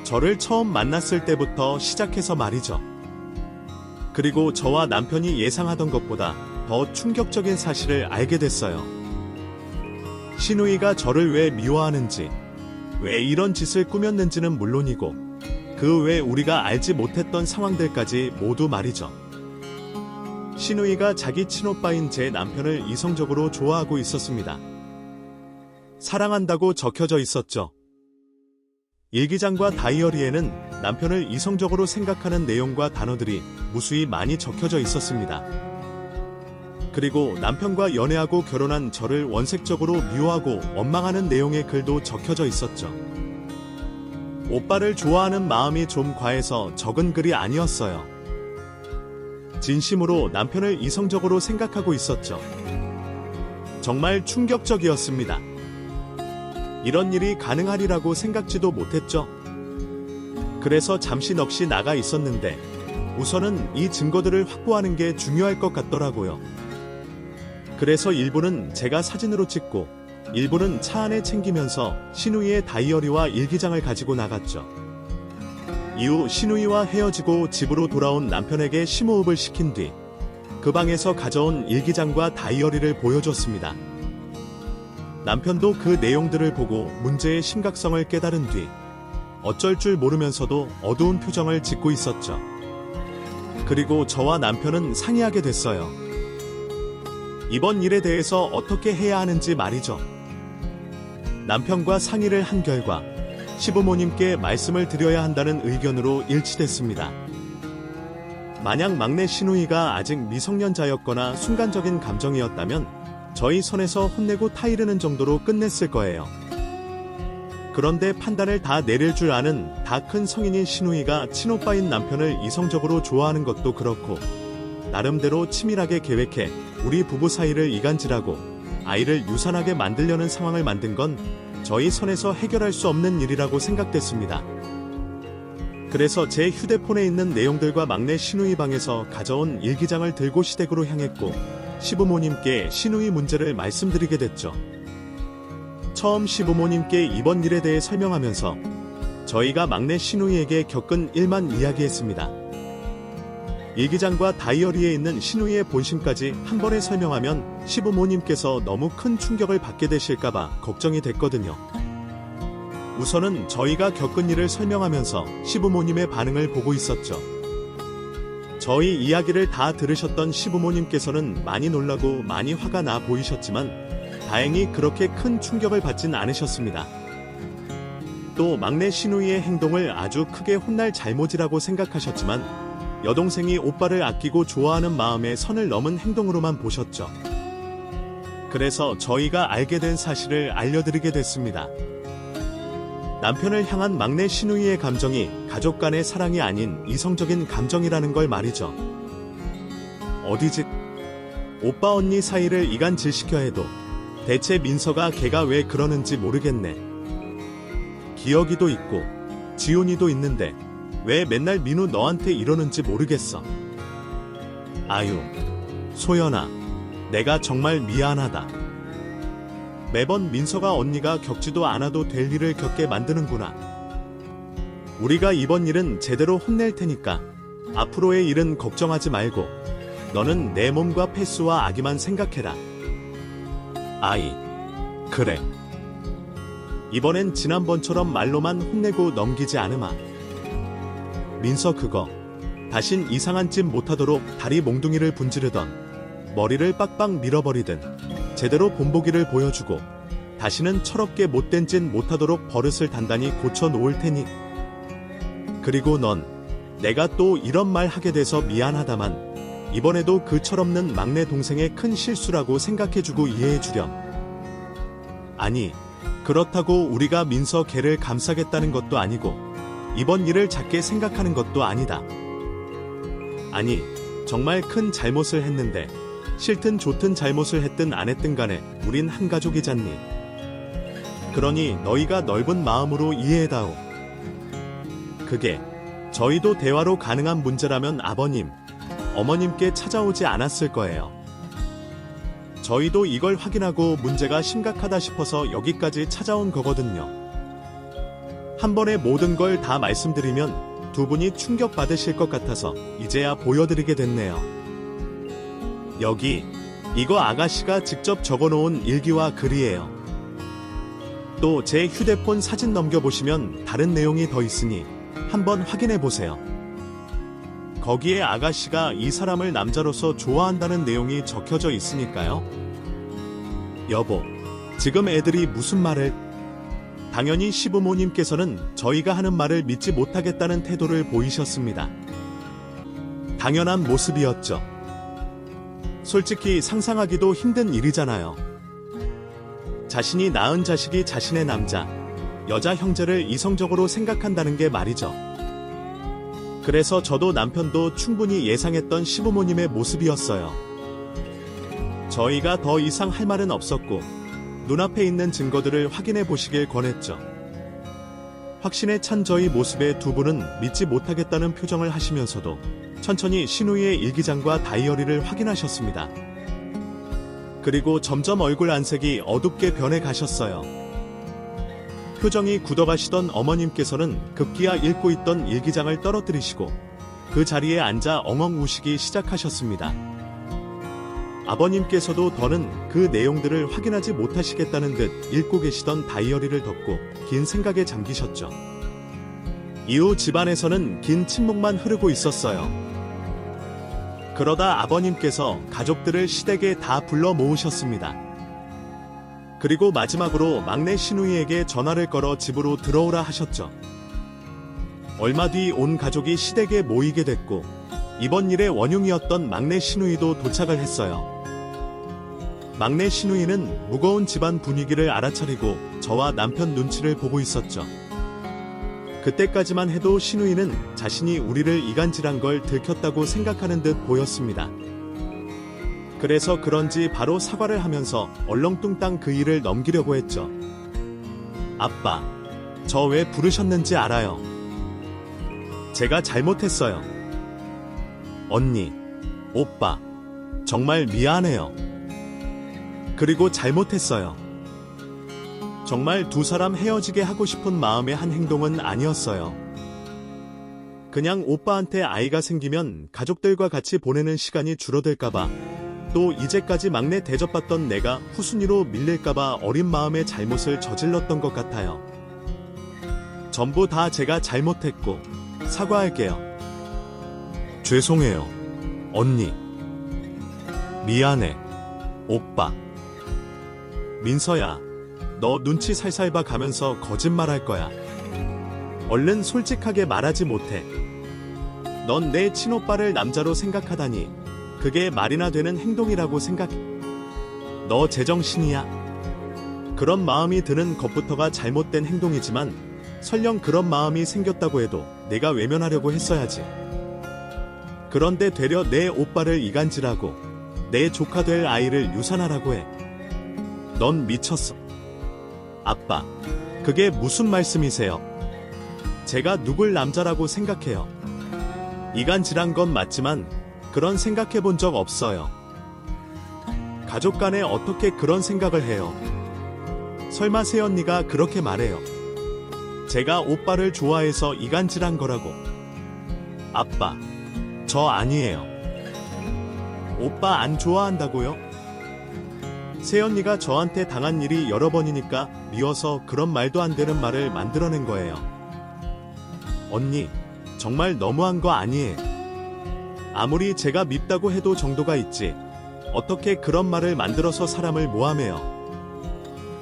저를 처음 만났을 때부터 시작해서 말이죠. 그리고 저와 남편이 예상하던 것보다 더 충격적인 사실을 알게 됐어요. 신우이가 저를 왜 미워하는지, 왜 이런 짓을 꾸몄는지는 물론이고, 그 외 우리가 알지 못했던 상황들까지 모두 말이죠. 신우이가 자기 친오빠인 제 남편을 이성적으로 좋아하고 있었습니다. 사랑한다고 적혀져 있었죠. 일기장과 다이어리에는 남편을 이성적으로 생각하는 내용과 단어들이 무수히 많이 적혀져 있었습니다. 그리고 남편과 연애하고 결혼한 저를 원색적으로 미워하고 원망하는 내용의 글도 적혀져 있었죠. 오빠를 좋아하는 마음이 좀 과해서 적은 글이 아니었어요. 진심으로 남편을 이성적으로 생각하고 있었죠. 정말 충격적이었습니다. 이런 일이 가능하리라고 생각지도 못했죠. 그래서 잠시 넋이 나가 있었는데 우선은 이 증거들을 확보하는 게 중요할 것 같더라고요. 그래서 일부는 제가 사진으로 찍고 일부는 차 안에 챙기면서 신우이의 다이어리와 일기장을 가지고 나갔죠. 이후 신우이와 헤어지고 집으로 돌아온 남편에게 심호흡을 시킨 뒤 그 방에서 가져온 일기장과 다이어리를 보여줬습니다. 남편도 그 내용들을 보고 문제의 심각성을 깨달은 뒤 어쩔 줄 모르면서도 어두운 표정을 짓고 있었죠. 그리고 저와 남편은 상의하게 됐어요. 이번 일에 대해서 어떻게 해야 하는지 말이죠. 남편과 상의를 한 결과 시부모님께 말씀을 드려야 한다는 의견으로 일치됐습니다. 만약 막내 신우이가 아직 미성년자였거나 순간적인 감정이었다면 저희 선에서 혼내고 타이르는 정도로 끝냈을 거예요. 그런데 판단을 다 내릴 줄 아는 다 큰 성인인 신우이가 친오빠인 남편을 이성적으로 좋아하는 것도 그렇고 나름대로 치밀하게 계획해 우리 부부 사이를 이간질하고 아이를 유산하게 만들려는 상황을 만든 건 저희 선에서 해결할 수 없는 일이라고 생각됐습니다. 그래서 제 휴대폰에 있는 내용들과 막내 신우이 방에서 가져온 일기장을 들고 시댁으로 향했고 시부모님께 신우이 문제를 말씀드리게 됐죠. 처음 시부모님께 이번 일에 대해 설명하면서 저희가 막내 신우이에게 겪은 일만 이야기했습니다. 일기장과 다이어리에 있는 신우이의 본심까지 한 번에 설명하면 시부모님께서 너무 큰 충격을 받게 되실까봐 걱정이 됐거든요. 우선은 저희가 겪은 일을 설명하면서 시부모님의 반응을 보고 있었죠. 저희 이야기를 다 들으셨던 시부모님께서는 많이 놀라고 많이 화가 나 보이셨지만 다행히 그렇게 큰 충격을 받진 않으셨습니다. 또 막내 신우이의 행동을 아주 크게 혼날 잘못이라고 생각하셨지만 여동생이 오빠를 아끼고 좋아하는 마음에 선을 넘은 행동으로만 보셨죠. 그래서 저희가 알게 된 사실을 알려드리게 됐습니다. 남편을 향한 막내 신우이의 감정이 가족 간의 사랑이 아닌 이성적인 감정이라는 걸 말이죠. 어디지? 오빠 언니 사이를 이간질시켜 해도 대체 민서가 걔가 왜 그러는지 모르겠네. 기혁이도 있고 지훈이도 있는데 왜 맨날 민우 너한테 이러는지 모르겠어. 아유, 소연아, 내가 정말 미안하다. 매번 민서가 언니가 겪지도 않아도 될 일을 겪게 만드는구나. 우리가 이번 일은 제대로 혼낼 테니까 앞으로의 일은 걱정하지 말고 너는 내 몸과 패스와 아기만 생각해라. 아이, 그래. 이번엔 지난번처럼 말로만 혼내고 넘기지 않으마. 민서 그거 다신 이상한 짓 못하도록 다리 몽둥이를 분지르던 머리를 빡빡 밀어버리든 제대로 본보기를 보여주고 다시는 철없게 못된 짓 못하도록 버릇을 단단히 고쳐 놓을 테니. 그리고 넌 내가 또 이런 말 하게 돼서 미안하다만 이번에도 그 철없는 막내 동생의 큰 실수라고 생각해주고 이해해주렴. 아니, 그렇다고 우리가 민서 걔를 감싸겠다는 것도 아니고 이번 일을 작게 생각하는 것도 아니다. 아니, 정말 큰 잘못을 했는데 싫든 좋든 잘못을 했든 안 했든 간에 우린 한 가족이잖니. 그러니 너희가 넓은 마음으로 이해해다오. 그게 저희도 대화로 가능한 문제라면 아버님, 어머님께 찾아오지 않았을 거예요. 저희도 이걸 확인하고 문제가 심각하다 싶어서 여기까지 찾아온 거거든요. 한 번에 모든 걸 다 말씀드리면 두 분이 충격받으실 것 같아서 이제야 보여드리게 됐네요. 여기, 이거 아가씨가 직접 적어놓은 일기와 글이에요. 또 제 휴대폰 사진 넘겨보시면 다른 내용이 더 있으니 한번 확인해보세요. 거기에 아가씨가 이 사람을 남자로서 좋아한다는 내용이 적혀져 있으니까요. 여보, 지금 애들이 무슨 말을... 당연히 시부모님께서는 저희가 하는 말을 믿지 못하겠다는 태도를 보이셨습니다. 당연한 모습이었죠. 솔직히 상상하기도 힘든 일이잖아요. 자신이 낳은 자식이 자신의 남자, 여자 형제를 이성적으로 생각한다는 게 말이죠. 그래서 저도 남편도 충분히 예상했던 시부모님의 모습이었어요. 저희가 더 이상 할 말은 없었고 눈앞에 있는 증거들을 확인해 보시길 권했죠. 확신에 찬 저희 모습에 두 분은 믿지 못하겠다는 표정을 하시면서도 천천히 신우이의 일기장과 다이어리를 확인하셨습니다. 그리고 점점 얼굴 안색이 어둡게 변해 가셨어요. 표정이 굳어가시던 어머님께서는 급기야 읽고 있던 일기장을 떨어뜨리시고 그 자리에 앉아 엉엉 우시기 시작하셨습니다. 아버님께서도 더는 그 내용들을 확인하지 못하시겠다는 듯 읽고 계시던 다이어리를 덮고 긴 생각에 잠기셨죠. 이후 집안에서는 긴 침묵만 흐르고 있었어요. 그러다 아버님께서 가족들을 시댁에 다 불러 모으셨습니다. 그리고 마지막으로 막내 신우이에게 전화를 걸어 집으로 들어오라 하셨죠. 얼마 뒤 온 가족이 시댁에 모이게 됐고 이번 일의 원흉이었던 막내 신우이도 도착을 했어요. 막내 신우이는 무거운 집안 분위기를 알아차리고 저와 남편 눈치를 보고 있었죠. 그때까지만 해도 신우이는 자신이 우리를 이간질한 걸 들켰다고 생각하는 듯 보였습니다. 그래서 그런지 바로 사과를 하면서 얼렁뚱땅 그 일을 넘기려고 했죠. 아빠, 저 왜 부르셨는지 알아요. 제가 잘못했어요. 언니, 오빠, 정말 미안해요. 그리고 잘못했어요. 정말 두 사람 헤어지게 하고 싶은 마음의 한 행동은 아니었어요. 그냥 오빠한테 아이가 생기면 가족들과 같이 보내는 시간이 줄어들까봐, 또 이제까지 막내 대접받던 내가 후순위로 밀릴까봐 어린 마음에 잘못을 저질렀던 것 같아요. 전부 다 제가 잘못했고 사과할게요. 죄송해요, 언니. 미안해, 오빠. 민서야, 너 눈치 살살 봐 가면서 거짓말할 거야. 얼른 솔직하게 말하지 못해. 넌 내 친오빠를 남자로 생각하다니 그게 말이나 되는 행동이라고 생각해. 너 제정신이야? 그런 마음이 드는 것부터가 잘못된 행동이지만 설령 그런 마음이 생겼다고 해도 내가 외면하려고 했어야지. 그런데 되려 내 오빠를 이간질하고 내 조카 될 아이를 유산하라고 해. 넌 미쳤어. 아빠, 그게 무슨 말씀이세요? 제가 누굴 남자라고 생각해요? 이간질한 건 맞지만 그런 생각해 본 적 없어요. 가족 간에 어떻게 그런 생각을 해요? 설마 새언니가 그렇게 말해요. 제가 오빠를 좋아해서 이간질한 거라고. 아빠, 저 아니에요. 오빠 안 좋아한다고요? 새언니가 저한테 당한 일이 여러 번이니까 미워서 그런 말도 안 되는 말을 만들어낸 거예요. 언니, 정말 너무한 거 아니에요? 아무리 제가 밉다고 해도 정도가 있지. 어떻게 그런 말을 만들어서 사람을 모함해요?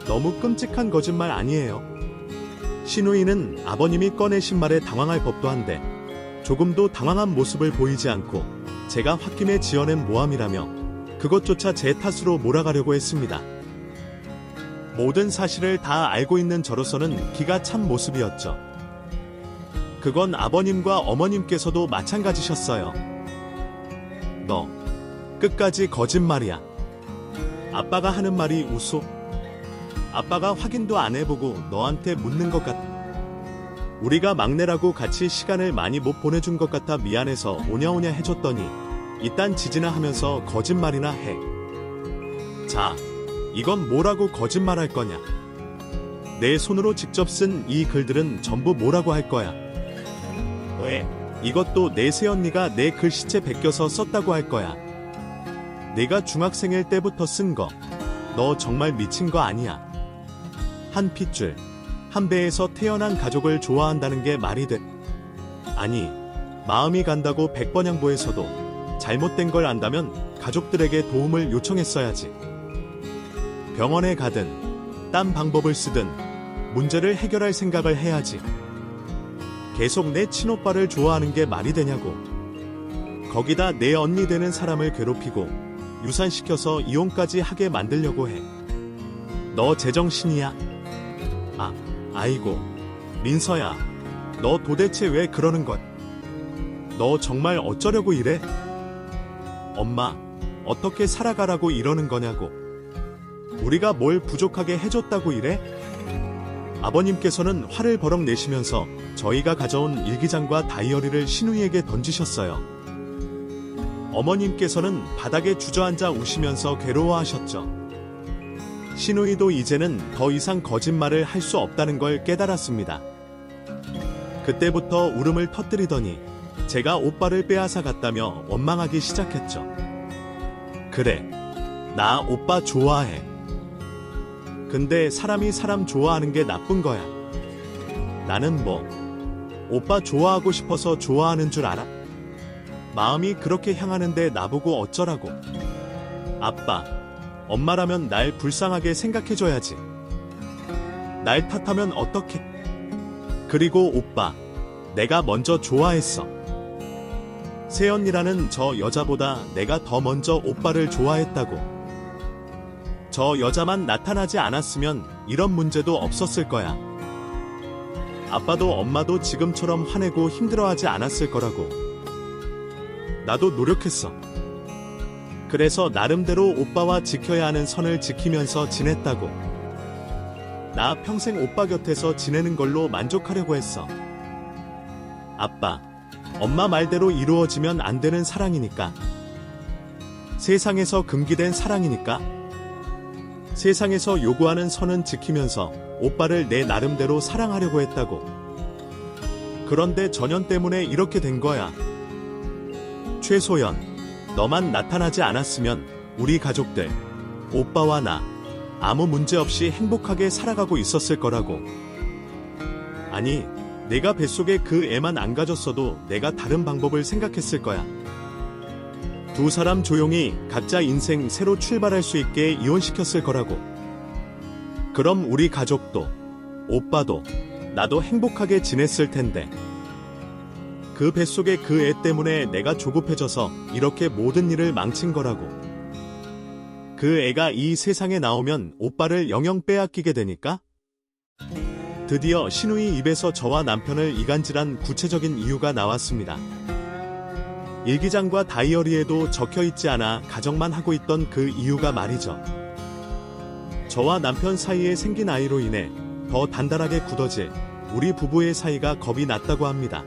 너무 끔찍한 거짓말 아니에요? 신우이는 아버님이 꺼내신 말에 당황할 법도 한데 조금도 당황한 모습을 보이지 않고 제가 홧김에 지어낸 모함이라며 그것조차 제 탓으로 몰아가려고 했습니다. 모든 사실을 다 알고 있는 저로서는 기가 찬 모습이었죠. 그건 아버님과 어머님께서도 마찬가지셨어요. 너 끝까지 거짓말이야. 아빠가 하는 말이 웃소? 아빠가 확인도 안 해보고 너한테 묻는 것 같아. 우리가 막내라고 같이 시간을 많이 못 보내준 것 같아 미안해서 오냐오냐 해줬더니 이딴 지지나 하면서 거짓말이나 해. 자, 이건 뭐라고 거짓말할 거냐? 내 손으로 직접 쓴 이 글들은 전부 뭐라고 할 거야? 왜? 이것도 내 새언니가 내 글씨체 베껴서 썼다고 할 거야. 내가 중학생일 때부터 쓴 거. 너 정말 미친 거 아니야. 한 핏줄, 한 배에서 태어난 가족을 좋아한다는 게 말이 돼? 아니, 마음이 간다고 백번양보에서도 잘못된 걸 안다면 가족들에게 도움을 요청했어야지. 병원에 가든, 딴 방법을 쓰든 문제를 해결할 생각을 해야지. 계속 내 친오빠를 좋아하는 게 말이 되냐고. 거기다 내 언니 되는 사람을 괴롭히고 유산시켜서 이혼까지 하게 만들려고 해. 너 제정신이야? 아이고, 민서야. 너 도대체 왜 그러는 것? 너 정말 어쩌려고 이래? 엄마, 어떻게 살아가라고 이러는 거냐고. 우리가 뭘 부족하게 해줬다고 이래? 아버님께서는 화를 버럭 내시면서 저희가 가져온 일기장과 다이어리를 신우이에게 던지셨어요. 어머님께서는 바닥에 주저앉아 우시면서 괴로워하셨죠. 신우이도 이제는 더 이상 거짓말을 할 수 없다는 걸 깨달았습니다. 그때부터 울음을 터뜨리더니 제가 오빠를 빼앗아 갔다며 원망하기 시작했죠. 그래, 나 오빠 좋아해. 근데 사람이 사람 좋아하는 게 나쁜 거야. 나는 뭐, 오빠 좋아하고 싶어서 좋아하는 줄 알아? 마음이 그렇게 향하는데 나보고 어쩌라고. 아빠, 엄마라면 날 불쌍하게 생각해줘야지. 날 탓하면 어떡해? 그리고 오빠, 내가 먼저 좋아했어. 새언니라는 저 여자보다 내가 더 먼저 오빠를 좋아했다고. 저 여자만 나타나지 않았으면 이런 문제도 없었을 거야. 아빠도 엄마도 지금처럼 화내고 힘들어하지 않았을 거라고. 나도 노력했어. 그래서 나름대로 오빠와 지켜야 하는 선을 지키면서 지냈다고. 나 평생 오빠 곁에서 지내는 걸로 만족하려고 했어. 아빠, 엄마 말대로 이루어지면 안 되는 사랑이니까. 세상에서 금기된 사랑이니까. 세상에서 요구하는 선은 지키면서 오빠를 내 나름대로 사랑하려고 했다고. 그런데 전현 때문에 이렇게 된 거야. 최소연, 너만 나타나지 않았으면 우리 가족들, 오빠와 나 아무 문제 없이 행복하게 살아가고 있었을 거라고. 아니, 내가 뱃속에 그 애만 안 가졌어도 내가 다른 방법을 생각했을 거야. 두 사람 조용히 각자 인생 새로 출발할 수 있게 이혼시켰을 거라고. 그럼 우리 가족도, 오빠도, 나도 행복하게 지냈을 텐데. 그 뱃속에 그 애 때문에 내가 조급해져서 이렇게 모든 일을 망친 거라고. 그 애가 이 세상에 나오면 오빠를 영영 빼앗기게 되니까? 드디어 신우이 입에서 저와 남편을 이간질한 구체적인 이유가 나왔습니다. 일기장과 다이어리에도 적혀있지 않아 가정만 하고 있던 그 이유가 말이죠. 저와 남편 사이에 생긴 아이로 인해 더 단단하게 굳어질 우리 부부의 사이가 겁이 났다고 합니다.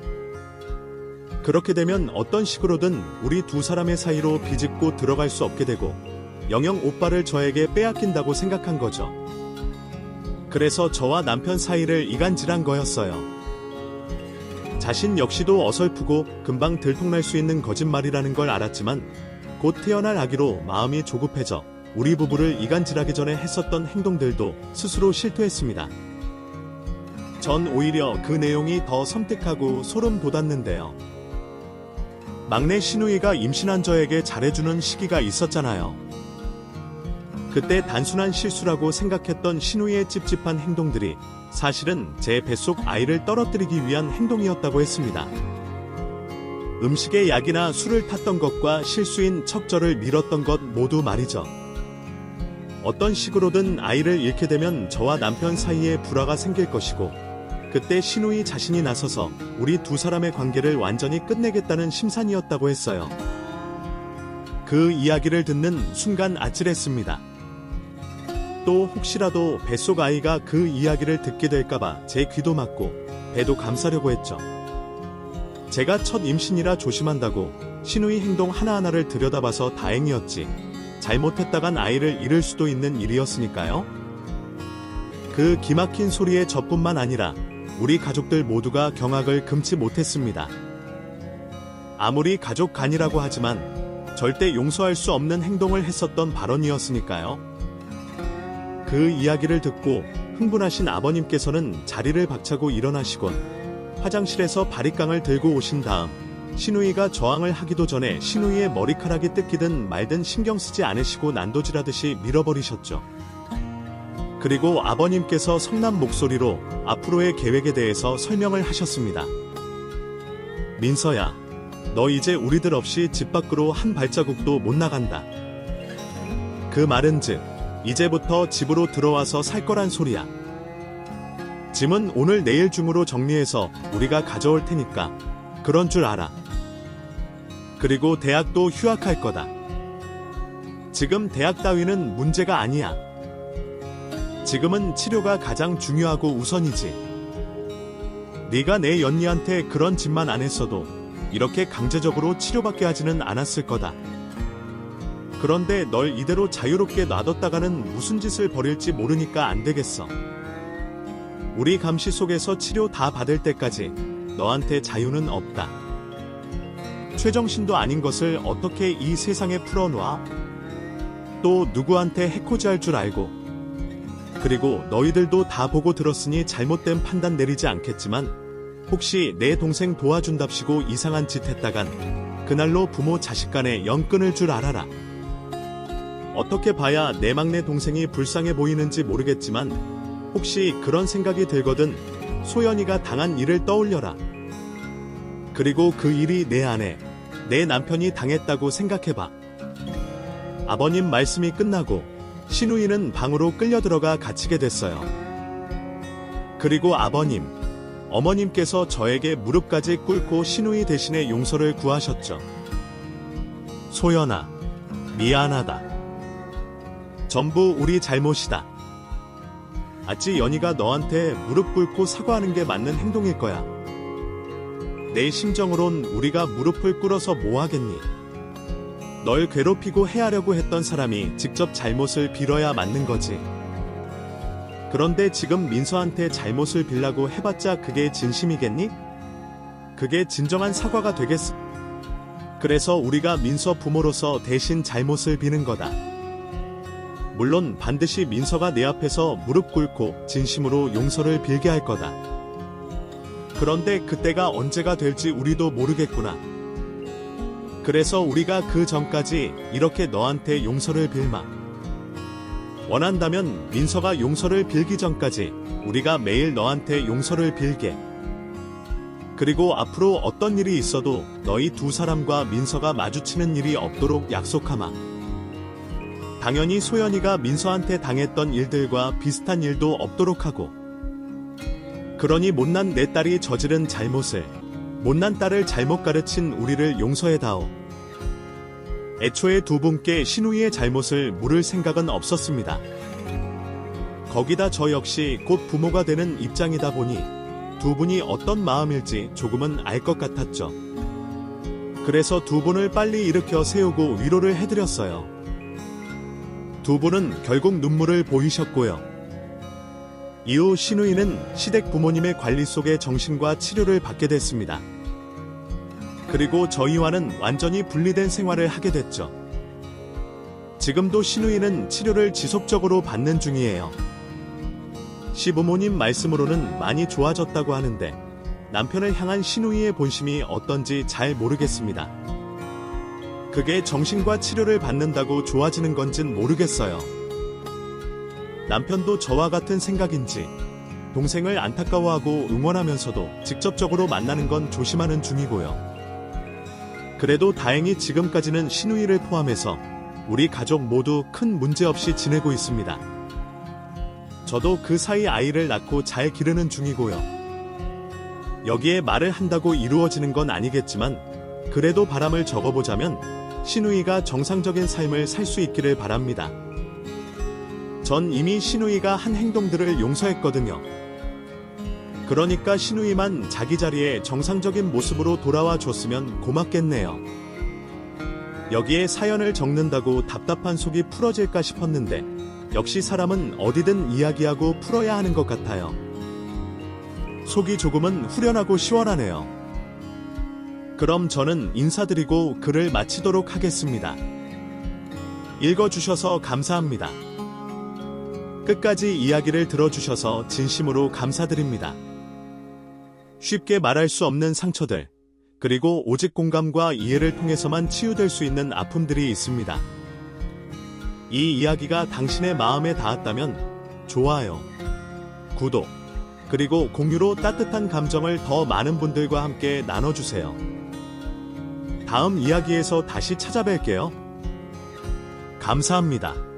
그렇게 되면 어떤 식으로든 우리 두 사람의 사이로 비집고 들어갈 수 없게 되고 영영 오빠를 저에게 빼앗긴다고 생각한 거죠. 그래서 저와 남편 사이를 이간질한 거였어요. 자신 역시도 어설프고 금방 들통날 수 있는 거짓말이라는 걸 알았지만 곧 태어날 아기로 마음이 조급해져 우리 부부를 이간질하기 전에 했었던 행동들도 스스로 실토했습니다. 전 오히려 그 내용이 더 섬뜩하고 소름 돋았는데요. 막내 신우이가 임신한 저에게 잘해주는 시기가 있었잖아요. 그때 단순한 실수라고 생각했던 신우이의 찝찝한 행동들이 사실은 제 뱃속 아이를 떨어뜨리기 위한 행동이었다고 했습니다. 음식에 약이나 술을 탔던 것과 실수인 척 저를 밀었던 것 모두 말이죠. 어떤 식으로든 아이를 잃게 되면 저와 남편 사이에 불화가 생길 것이고 그때 신우이 자신이 나서서 우리 두 사람의 관계를 완전히 끝내겠다는 심산이었다고 했어요. 그 이야기를 듣는 순간 아찔했습니다. 또 혹시라도 뱃속 아이가 그 이야기를 듣게 될까봐 제 귀도 막고 배도 감싸려고 했죠. 제가 첫 임신이라 조심한다고 신우이 행동 하나하나를 들여다봐서 다행이었지. 잘못했다간 아이를 잃을 수도 있는 일이었으니까요. 그 기막힌 소리에 저뿐만 아니라 우리 가족들 모두가 경악을 금치 못했습니다. 아무리 가족 간이라고 하지만 절대 용서할 수 없는 행동을 했었던 발언이었으니까요. 그 이야기를 듣고 흥분하신 아버님께서는 자리를 박차고 일어나시곤 화장실에서 바리깡을 들고 오신 다음 시누이가 저항을 하기도 전에 시누이의 머리카락이 뜯기든 말든 신경 쓰지 않으시고 난도질하듯이 밀어버리셨죠. 그리고 아버님께서 성난 목소리로 앞으로의 계획에 대해서 설명을 하셨습니다. 민서야, 너 이제 우리들 없이 집 밖으로 한 발자국도 못 나간다. 그 말은즉 이제부터 집으로 들어와서 살 거란 소리야. 짐은 오늘 내일 중으로 정리해서 우리가 가져올 테니까 그런 줄 알아. 그리고 대학도 휴학할 거다. 지금 대학 따위는 문제가 아니야. 지금은 치료가 가장 중요하고 우선이지. 네가 내 연니한테 그런 짓만 안 했어도 이렇게 강제적으로 치료받게 하지는 않았을 거다. 그런데 널 이대로 자유롭게 놔뒀다가는 무슨 짓을 벌일지 모르니까 안 되겠어. 우리 감시 속에서 치료 다 받을 때까지 너한테 자유는 없다. 최정신도 아닌 것을 어떻게 이 세상에 풀어놔? 또 누구한테 해코지할 줄 알고. 그리고 너희들도 다 보고 들었으니 잘못된 판단 내리지 않겠지만 혹시 내 동생 도와준답시고 이상한 짓 했다간 그날로 부모 자식 간에 연 끊을 줄 알아라. 어떻게 봐야 내 막내 동생이 불쌍해 보이는지 모르겠지만 혹시 그런 생각이 들거든 소연이가 당한 일을 떠올려라. 그리고 그 일이 내 아내, 내 남편이 당했다고 생각해봐. 아버님 말씀이 끝나고 시누이는 방으로 끌려 들어가 갇히게 됐어요. 그리고 아버님, 어머님께서 저에게 무릎까지 꿇고 시누이 대신에 용서를 구하셨죠. 소연아, 미안하다. 전부 우리 잘못이다. 아찌 연희가 너한테 무릎 꿇고 사과하는 게 맞는 행동일 거야. 내 심정으론 우리가 무릎을 꿇어서 뭐 하겠니? 널 괴롭히고 해하려고 했던 사람이 직접 잘못을 빌어야 맞는 거지. 그런데 지금 민서한테 잘못을 빌라고 해봤자 그게 진심이겠니? 그게 진정한 사과가 되겠어? 그래서 우리가 민서 부모로서 대신 잘못을 비는 거다. 물론 반드시 민서가 내 앞에서 무릎 꿇고 진심으로 용서를 빌게 할 거다. 그런데 그때가 언제가 될지 우리도 모르겠구나. 그래서 우리가 그 전까지 이렇게 너한테 용서를 빌마. 원한다면 민서가 용서를 빌기 전까지 우리가 매일 너한테 용서를 빌게. 그리고 앞으로 어떤 일이 있어도 너희 두 사람과 민서가 마주치는 일이 없도록 약속하마. 당연히 소연이가 민서한테 당했던 일들과 비슷한 일도 없도록 하고. 그러니 못난 내 딸이 저지른 잘못을, 못난 딸을 잘못 가르친 우리를 용서해다오. 애초에 두 분께 시누이의 잘못을 물을 생각은 없었습니다. 거기다 저 역시 곧 부모가 되는 입장이다 보니 두 분이 어떤 마음일지 조금은 알 것 같았죠. 그래서 두 분을 빨리 일으켜 세우고 위로를 해드렸어요. 두 분은 결국 눈물을 보이셨고요. 이후 시누이는 시댁 부모님의 관리 속에 정신과 치료를 받게 됐습니다. 그리고 저희와는 완전히 분리된 생활을 하게 됐죠. 지금도 시누이는 치료를 지속적으로 받는 중이에요. 시부모님 말씀으로는 많이 좋아졌다고 하는데 남편을 향한 시누이의 본심이 어떤지 잘 모르겠습니다. 그게 정신과 치료를 받는다고 좋아지는 건진 모르겠어요. 남편도 저와 같은 생각인지 동생을 안타까워하고 응원하면서도 직접적으로 만나는 건 조심하는 중이고요. 그래도 다행히 지금까지는 시누이를 포함해서 우리 가족 모두 큰 문제 없이 지내고 있습니다. 저도 그 사이 아이를 낳고 잘 기르는 중이고요. 여기에 말을 한다고 이루어지는 건 아니겠지만 그래도 바람을 적어보자면 시누이가 정상적인 삶을 살 수 있기를 바랍니다. 전 이미 시누이가 한 행동들을 용서했거든요. 그러니까 시누이만 자기 자리에 정상적인 모습으로 돌아와 줬으면 고맙겠네요. 여기에 사연을 적는다고 답답한 속이 풀어질까 싶었는데 역시 사람은 어디든 이야기하고 풀어야 하는 것 같아요. 속이 조금은 후련하고 시원하네요. 그럼 저는 인사드리고 글을 마치도록 하겠습니다. 읽어주셔서 감사합니다. 끝까지 이야기를 들어주셔서 진심으로 감사드립니다. 쉽게 말할 수 없는 상처들, 그리고 오직 공감과 이해를 통해서만 치유될 수 있는 아픔들이 있습니다. 이 이야기가 당신의 마음에 닿았다면 좋아요, 구독, 그리고 공유로 따뜻한 감정을 더 많은 분들과 함께 나눠주세요. 다음 이야기에서 다시 찾아뵐게요. 감사합니다.